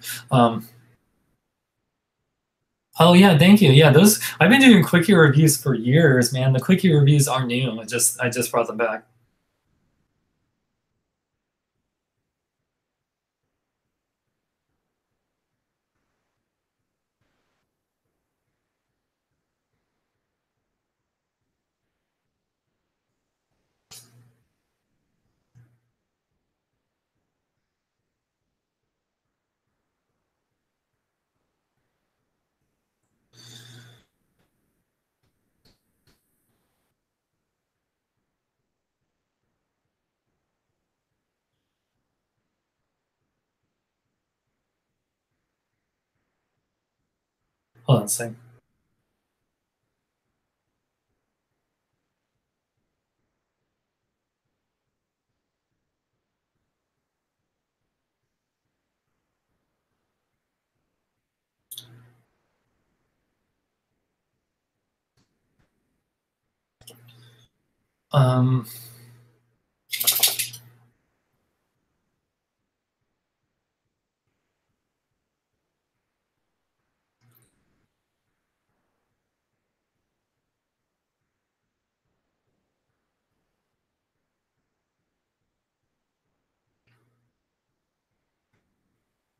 Speaker 1: Oh yeah, thank you. Yeah, those I've been doing quickie reviews for years, man. The quickie reviews are new. I just brought them back. Hold on a second. Um,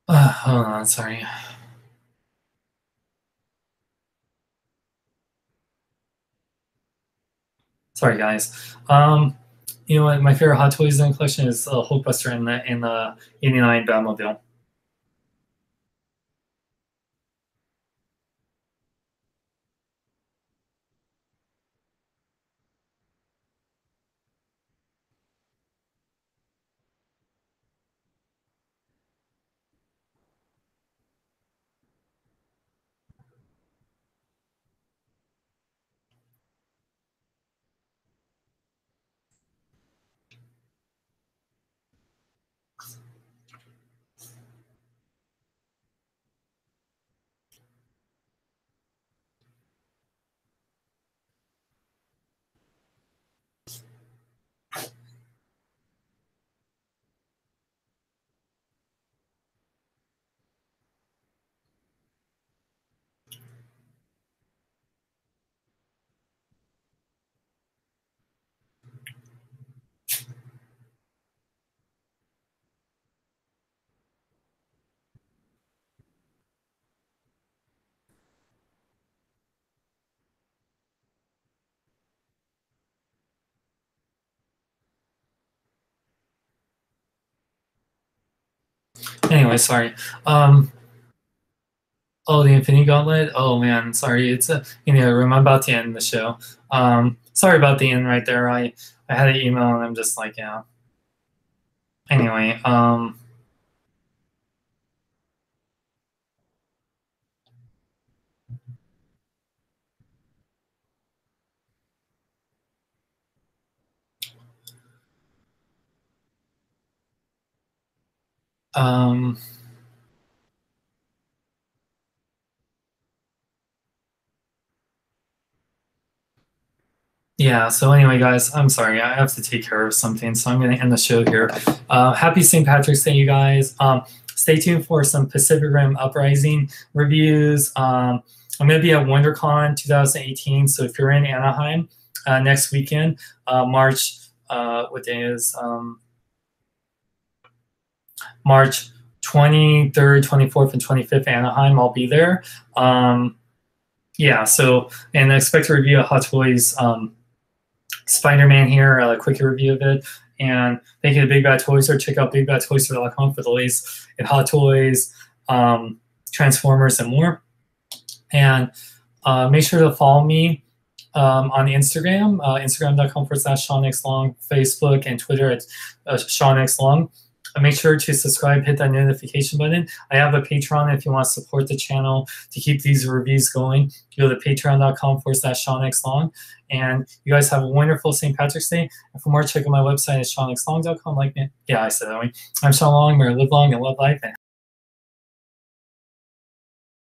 Speaker 1: hold on, sorry. Sorry, guys. You know what? My favorite Hot Toys in the collection is Hulkbuster in the '89 Batmobile. Anyway, sorry. Um, Oh, the Infinity Gauntlet. Oh man, sorry. It's in the other room. I'm about to end the show. Sorry about the end right there. I had an email and I'm just like, yeah. Anyway, um, yeah. So anyway, guys, I'm sorry. I have to take care of something, so I'm going to end the show here. Happy St. Patrick's Day, you guys. Stay tuned for some Pacific Rim Uprising reviews. I'm going to be at WonderCon 2018. So if you're in Anaheim next weekend, March, what day is March 23rd, 24th, and 25th, Anaheim. I'll be there. Yeah, so, and I expect to review a Hot Toys Spiderman here, a quick review of it. And thank you to Big Bad Toys Store. Check out bigbadtoystore.com for the latest in Hot Toys, Transformers, and more. And make sure to follow me on Instagram, instagram.com/SeanXLong, Facebook and Twitter at SeanXLong. Make sure to subscribe, hit that notification button. I have a Patreon if you want to support the channel to keep these reviews going. Go to patreon.com/SeanXLong. And you guys have a wonderful St. Patrick's Day. And for more, check out my website at SeanXLong.com. Like me. Yeah, I said that way. I'm Sean Long. May I live long and love life. And